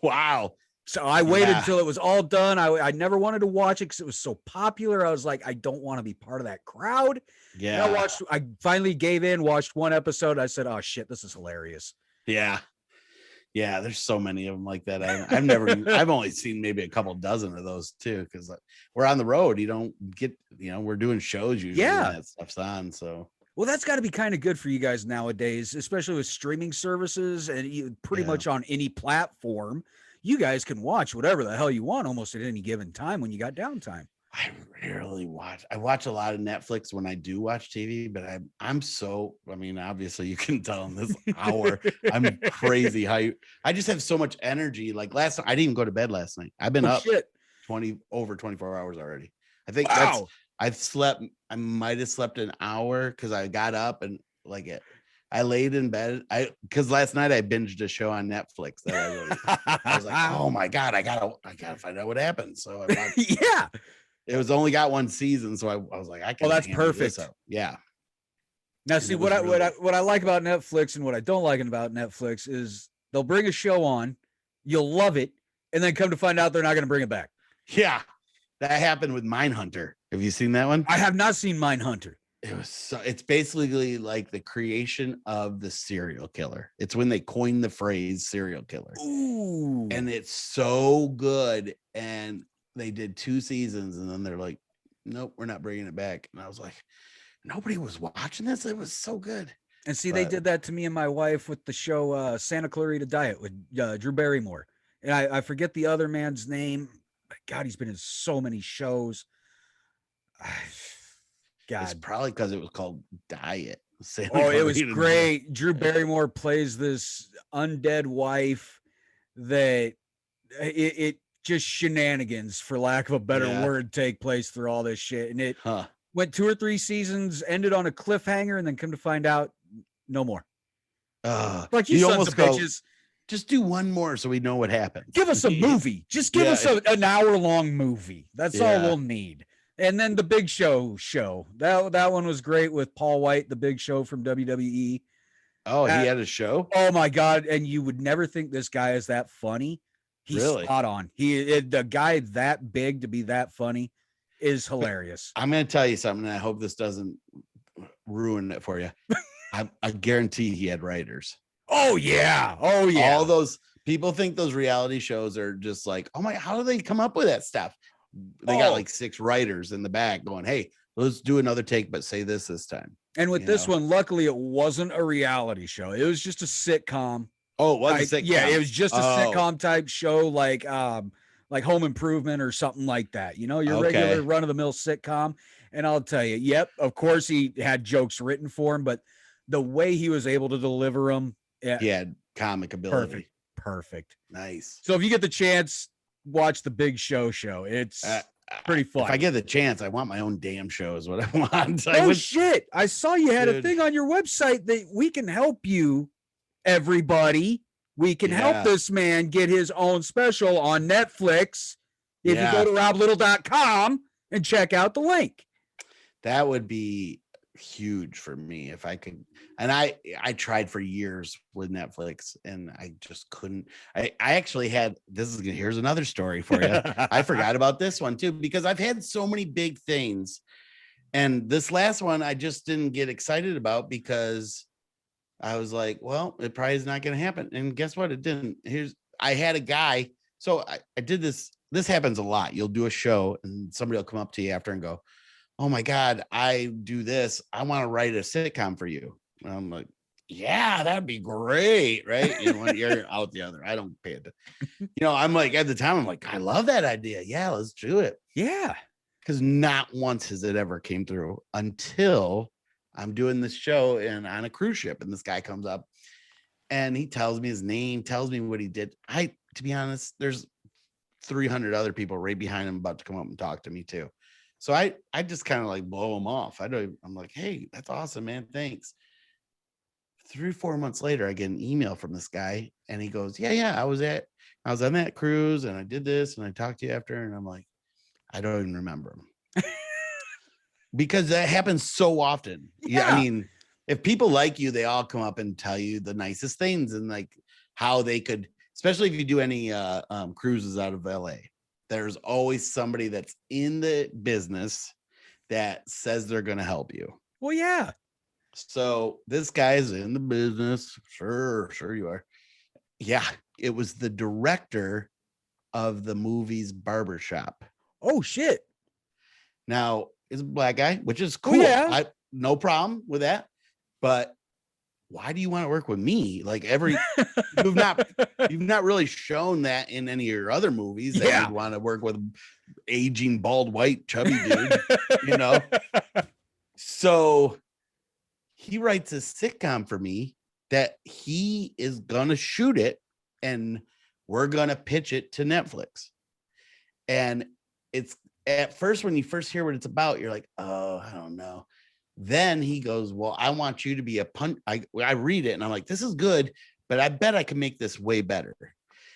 Wow. So I waited until it was all done. I never wanted to watch it because it was so popular. I was like, I don't want to be part of that crowd. Yeah. I finally gave in, watched one episode. I said, oh shit, this is hilarious. Yeah. Yeah. There's so many of them like that. I've only seen maybe a couple dozen of those too. Cause we're on the road. You don't get, we're doing shows usually. Yeah. That stuff's on. So. Well, that's got to be kind of good for you guys nowadays, especially with streaming services and pretty much on any platform. You guys can watch whatever the hell you want almost at any given time when you got downtime. I rarely watch. I watch a lot of Netflix when I do watch TV, but obviously you can tell in this hour, I'm crazy. I just have so much energy. Like last night, I didn't even go to bed last night. I've been up over 24 hours already. I think I might have slept an hour because I got up and I laid in bed. Because last night I binged a show on Netflix that I was like, oh my God, I gotta find out what happened. So I watched, it was only got one season, so I was like, I can. Well, that's perfect. Yeah. Now, see what I like about Netflix and what I don't like about Netflix is they'll bring a show on, you'll love it, and then come to find out they're not going to bring it back. Yeah, that happened with Mindhunter. Have you seen that one? I have not seen Mindhunter. It's basically like the creation of the serial killer. It's when they coined the phrase serial killer. Ooh. And it's so good. And they did 2 seasons and then they're like, nope, we're not bringing it back. And I was like, nobody was watching this. It was so good. And see, they did that to me and my wife with the show Santa Clarita Diet with Drew Barrymore. And I forget the other man's name. God, he's been in so many shows. God. It's probably because it was called Diet. Oh, it was great. Drew Barrymore plays this undead wife that it just shenanigans, for lack of a better word, take place through all this shit. And it went 2 or 3 seasons, ended on a cliffhanger, and then come to find out, no more. Like you almost go, bitches. Just do one more so we know what happened. Give us a movie. Just give us an hour-long movie. That's all we'll need. And then the Big Show. That one was great with Paul White, the Big Show from WWE. Oh, he had a show? Oh my God. And you would never think this guy is that funny. He's spot on. The guy that big to be that funny is hilarious. I'm going to tell you something, and I hope this doesn't ruin it for you. I guarantee he had writers. Oh yeah. All those people think those reality shows are just like, oh my, how do they come up with that stuff? They got like 6 writers in the back going, hey, let's do another take, but say this time. And with this one, luckily it wasn't a reality show. It was just a sitcom. Oh, it was a sitcom. Yeah, it was just a sitcom type show, like Home Improvement or something like that. You know, your regular run of the mill sitcom. And I'll tell you, yep, of course he had jokes written for him, but the way he was able to deliver them, he had comic ability. Perfect. Nice. So if you get the chance, watch the Big Show. It's pretty fun. If I get the chance, I want my own damn show is what I want. Shit. I saw you had a thing on your website that we can help you, everybody. We can help this man get his own special on Netflix. If you go to roblittle.com and check out the link. That would be huge for me if I could. And I tried for years with Netflix and I just couldn't. I actually had here's another story for you. I forgot about this one too, because I've had so many big things. And this last one I just didn't get excited about because I was like, well, it probably is not going to happen. And guess what? It didn't. I had a guy. So I did this. This happens a lot. You'll do a show and somebody will come up to you after and go, oh my God, I do this. I want to write a sitcom for you. And I'm like, yeah, that'd be great. Right. You know, when you're out the other, I don't pay it. I'm like, at the time, I'm like, I love that idea. Yeah, let's do it. Yeah. Because not once has it ever came through until I'm doing this show and on a cruise ship. And this guy comes up and he tells me his name, tells me what he did. To be honest, there's 300 other people right behind him about to come up and talk to me too. So I just kind of like blow him off. I'm like, hey, that's awesome, man. Thanks. 3 or 4 months later, I get an email from this guy and he goes, yeah, I was on that cruise and I did this and I talked to you after. And I'm like, I don't even remember him. Because that happens so often. Yeah. I mean, if people like you, they all come up and tell you the nicest things and like how they could, especially if you do any cruises out of LA. There's always somebody that's in the business that says they're going to help you. Well, yeah. So this guy's in the business. Sure you are. Yeah. It was the director of the movie's Barbershop. Oh, shit. Now, he's a black guy, which is cool. Yeah. No problem with that. But why do you want to work with me? Like you've not really shown that in any of your other movies that you'd want to work with aging, bald, white, chubby dude, So he writes a sitcom for me that he is going to shoot it and we're going to pitch it to Netflix. And it's at first, when you first hear what it's about, you're like, oh, I don't know. Then he goes, well, I want you to be a punch. I read it and I'm like, this is good, but I bet I can make this way better.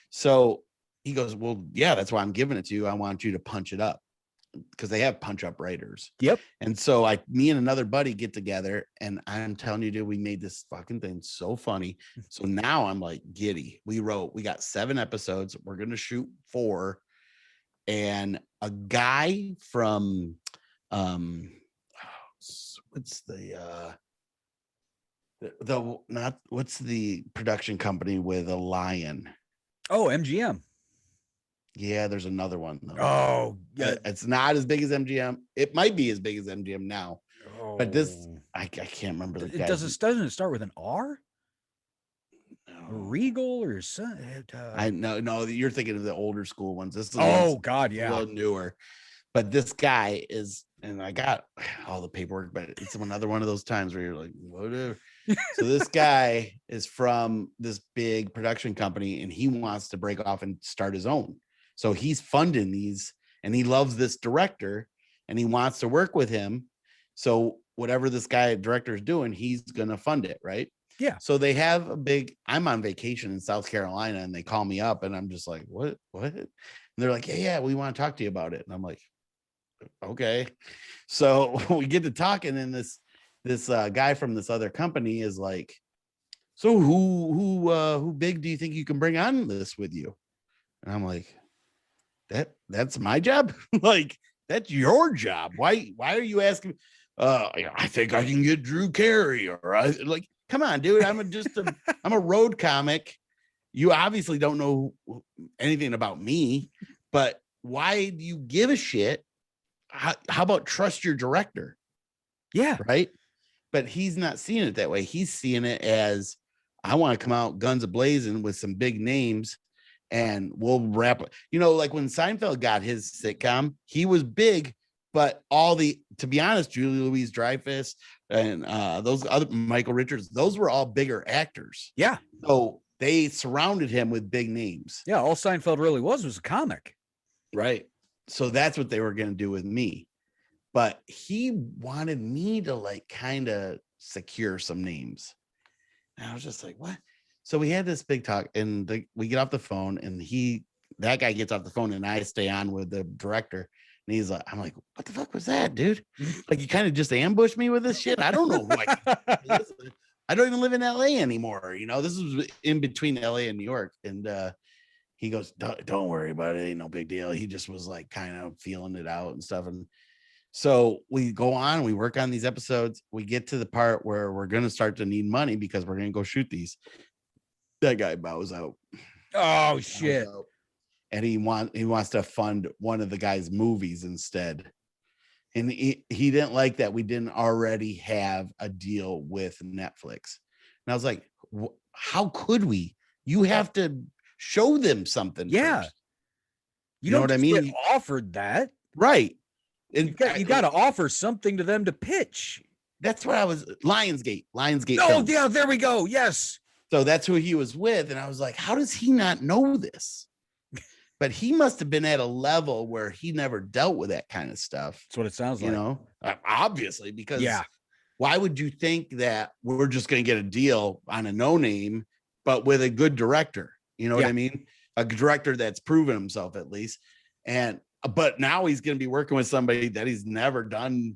So he goes, well, yeah, that's why I'm giving it to you. I want you to punch it up because they have punch up writers. Yep. And so me and another buddy get together and I'm telling you, dude, we made this fucking thing so funny. So now I'm like giddy. We got 7 episodes. We're going to shoot 4. And a guy from, what's the production company with a lion? Oh, MGM. Yeah, there's another one though. Oh, yeah. It's not as big as MGM. It might be as big as MGM now. But this, Oh. I can't remember the It guy. doesn't it start with an R? No. Regal or something? I no, you're thinking of the older school ones. This is Oh God, a yeah. little newer. But this guy is, and I got all the paperwork, but it's another one of those times where you're like, whatever. So this guy is from this big production company and he wants to break off and start his own. So he's funding these and he loves this director and he wants to work with him. So whatever this guy director is doing, he's going to fund it. Right. Yeah. So they have I'm on vacation in South Carolina and they call me up and I'm just like, what? And they're like, yeah, we want to talk to you about it. And I'm like, okay. So we get to talking and this guy from this other company is like, so who big do you think you can bring on this with you? And I'm like, that's my job. Like, that's your job. Why are you asking? I think I can get Drew Carey, or I like, come on, dude. I'm a road comic. You obviously don't know anything about me, but why do you give a shit? How about trust your director? Yeah. Right. But he's not seeing it that way. He's seeing it as, I want to come out guns a-blazing with some big names and we'll wrap it. You know, like when Seinfeld got his sitcom, he was big, but to be honest, Julie Louis-Dreyfus and those other Michael Richards, those were all bigger actors. Yeah. So they surrounded him with big names. Yeah. All Seinfeld really was a comic. Right. So that's what they were going to do with me. But he wanted me to like kind of secure some names. And I was just like, what? So we had this big talk and we get off the phone and that guy gets off the phone and I stay on with the director. And he's like, I'm like, what the fuck was that, dude? Like, you kind of just ambushed me with this shit. I don't know. I don't even live in LA anymore. You know, this was in between LA and New York. And he goes, don't worry about it. Ain't no big deal. He just was like kind of feeling it out and stuff. And so we go on, we work on these episodes. We get to the part where we're going to start to need money because we're going to go shoot these. That guy bows out. Oh, shit. And he wants to fund one of the guy's movies instead. And he didn't like that we didn't already have a deal with Netflix. And I was like, how could we? You have to show them something. Yeah. First. You know don't what I mean? Get offered that. Right. And you got to offer something to them to pitch. That's what I was. Lionsgate. Oh, films. Yeah. There we go. Yes. So that's who he was with. And I was like, how does he not know this? But he must have been at a level where he never dealt with that kind of stuff. That's what it sounds like. You know, obviously, because yeah. Why would you think that we're just going to get a deal on a no name, but with a good director? You know what I mean? A director that's proven himself at least. But now he's going to be working with somebody that he's never done,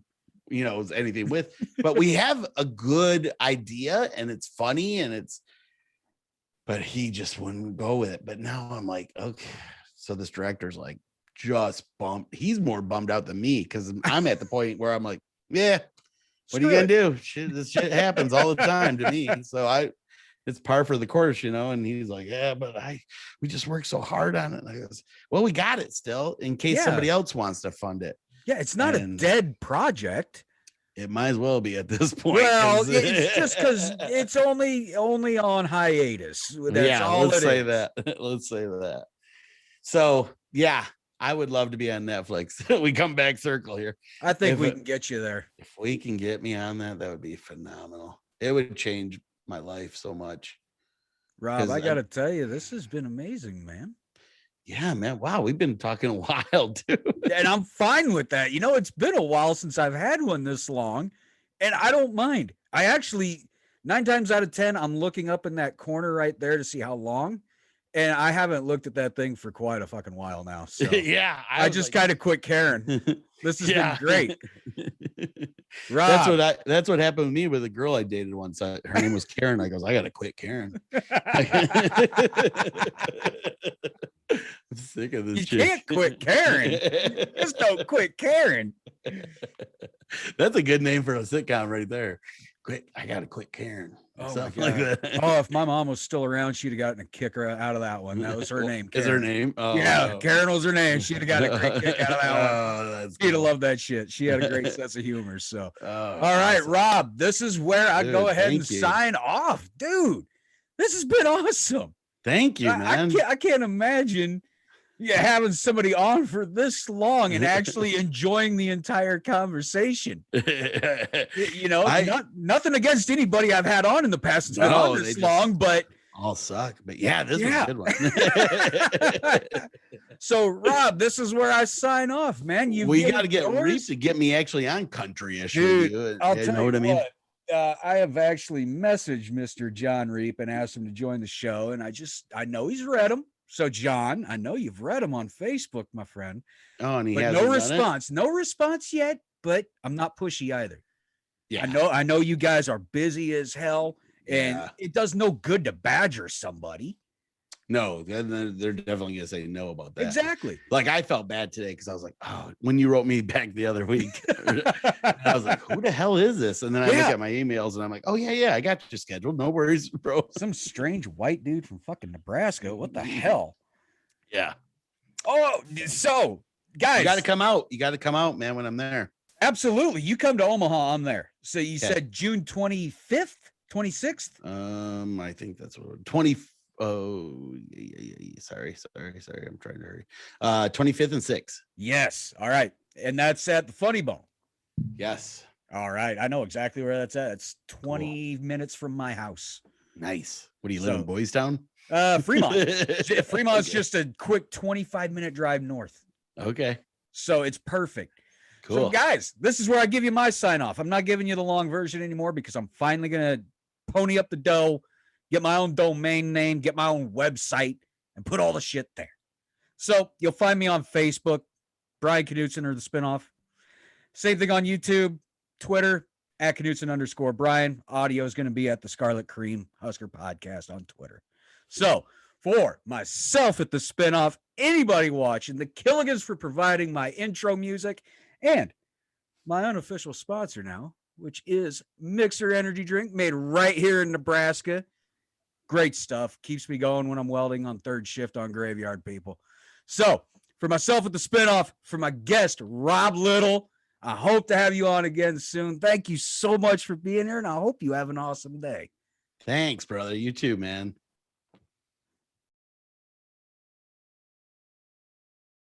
you know, anything with. But we have a good idea and it's funny but he just wouldn't go with it. But now I'm like, okay. So this director's like just bummed. He's more bummed out than me because I'm at the point where I'm like, yeah, what are you gonna do? This shit happens all the time to me. So it's par for the course, you know. And he's like, yeah, but we just worked so hard on it. And I goes, well, we got it still in case somebody else wants to fund it. Yeah, it's not a dead project. It might as well be at this point. Well, it's just because it's only on hiatus. That's all let's say that. Let's say that. So yeah, I would love to be on Netflix. We come back circle here. I think we can get you there. If we can get me on that would be phenomenal. It would change my life so much. Rob, I got to tell you, this has been amazing, man. Yeah, man. Wow, we've been talking a while, dude. And I'm fine with that. You know, it's been a while since I've had one this long, and I don't mind. I actually, 9 times out of 10, I'm looking up in that corner right there to see how long. And I haven't looked at that thing for quite a fucking while now. So yeah, I just kind of quit caring. This has been great. Rob. That's what happened with me with a girl I dated once. Her name was Karen. I goes, I gotta quit Karen. I'm sick of this. You can't quit Karen. Just don't quit Karen. That's a good name for a sitcom right there. I gotta quit Karen. Oh, something my like God. that. Oh, if my mom was still around, she'd have gotten a kicker out of that one. That was her name. Is her name? Oh, yeah, no. Karen was her name. She'd have got a great kick out of that one. Oh, that's She'd have cool. loved that shit. She had a great sense of humor. So, Oh, all right, awesome. Rob, this is where I Dude, go ahead and thank you. sign off, dude. This has been awesome. Thank you, man. I can't imagine having somebody on for this long and actually enjoying the entire conversation. You know, nothing against anybody I've had on in the past that's been on this long, but all suck. But yeah, this was a good one. So, Rob, this is where I sign off, man. You got to get Reap to get me actually on country-ish. Dude, with you. I'll tell know you what I mean. what. I have actually messaged Mr. John Reap and asked him to join the show, and I know he's read them. So, John, I know you've read them on Facebook, my friend. Oh, and he has no response. No response yet, but I'm not pushy either. Yeah, I know you guys are busy as hell, and it does no good to badger somebody. No, they're definitely gonna say no about that. Exactly. Like I felt bad today because I was like, oh, when you wrote me back the other week, I was like, who the hell is this? And then I look at my emails and I'm like, oh yeah, I got you scheduled. No worries, bro. Some strange white dude from fucking Nebraska. What the hell? Yeah. Oh, so guys, you got to come out. You got to come out, man. When I'm there. Absolutely. You come to Omaha, I'm there. So you said June 25th, 26th. I think that's what 20. Oh, yeah. Sorry. I'm trying to hurry. 25th and 6th. Yes. All right. And that's at the Funny Bone. Yes. All right. I know exactly where that's at. It's 20 minutes from my house. Nice. What do you live in, Boys Town? Fremont. Fremont's just a quick 25-minute drive north. Okay. So it's perfect. Cool. So guys, this is where I give you my sign off. I'm not giving you the long version anymore because I'm finally going to pony up the dough, get my own domain name, get my own website, and put all the shit there. So you'll find me on Facebook, Brian Knutson or the Spinoff. Same thing on YouTube, Twitter, at Knutson_Brian. Audio is going to be at the Scarlet Cream Husker Podcast on Twitter. So for myself at the Spinoff, anybody watching, the Killigans for providing my intro music, and my unofficial sponsor now, which is Mixer Energy Drink, made right here in Nebraska. Great stuff. Keeps me going when I'm welding on third shift on Graveyard, people. So for myself at the Spinoff, for my guest, Rob Little, I hope to have you on again soon. Thank you so much for being here, and I hope you have an awesome day. Thanks, brother. You too, man.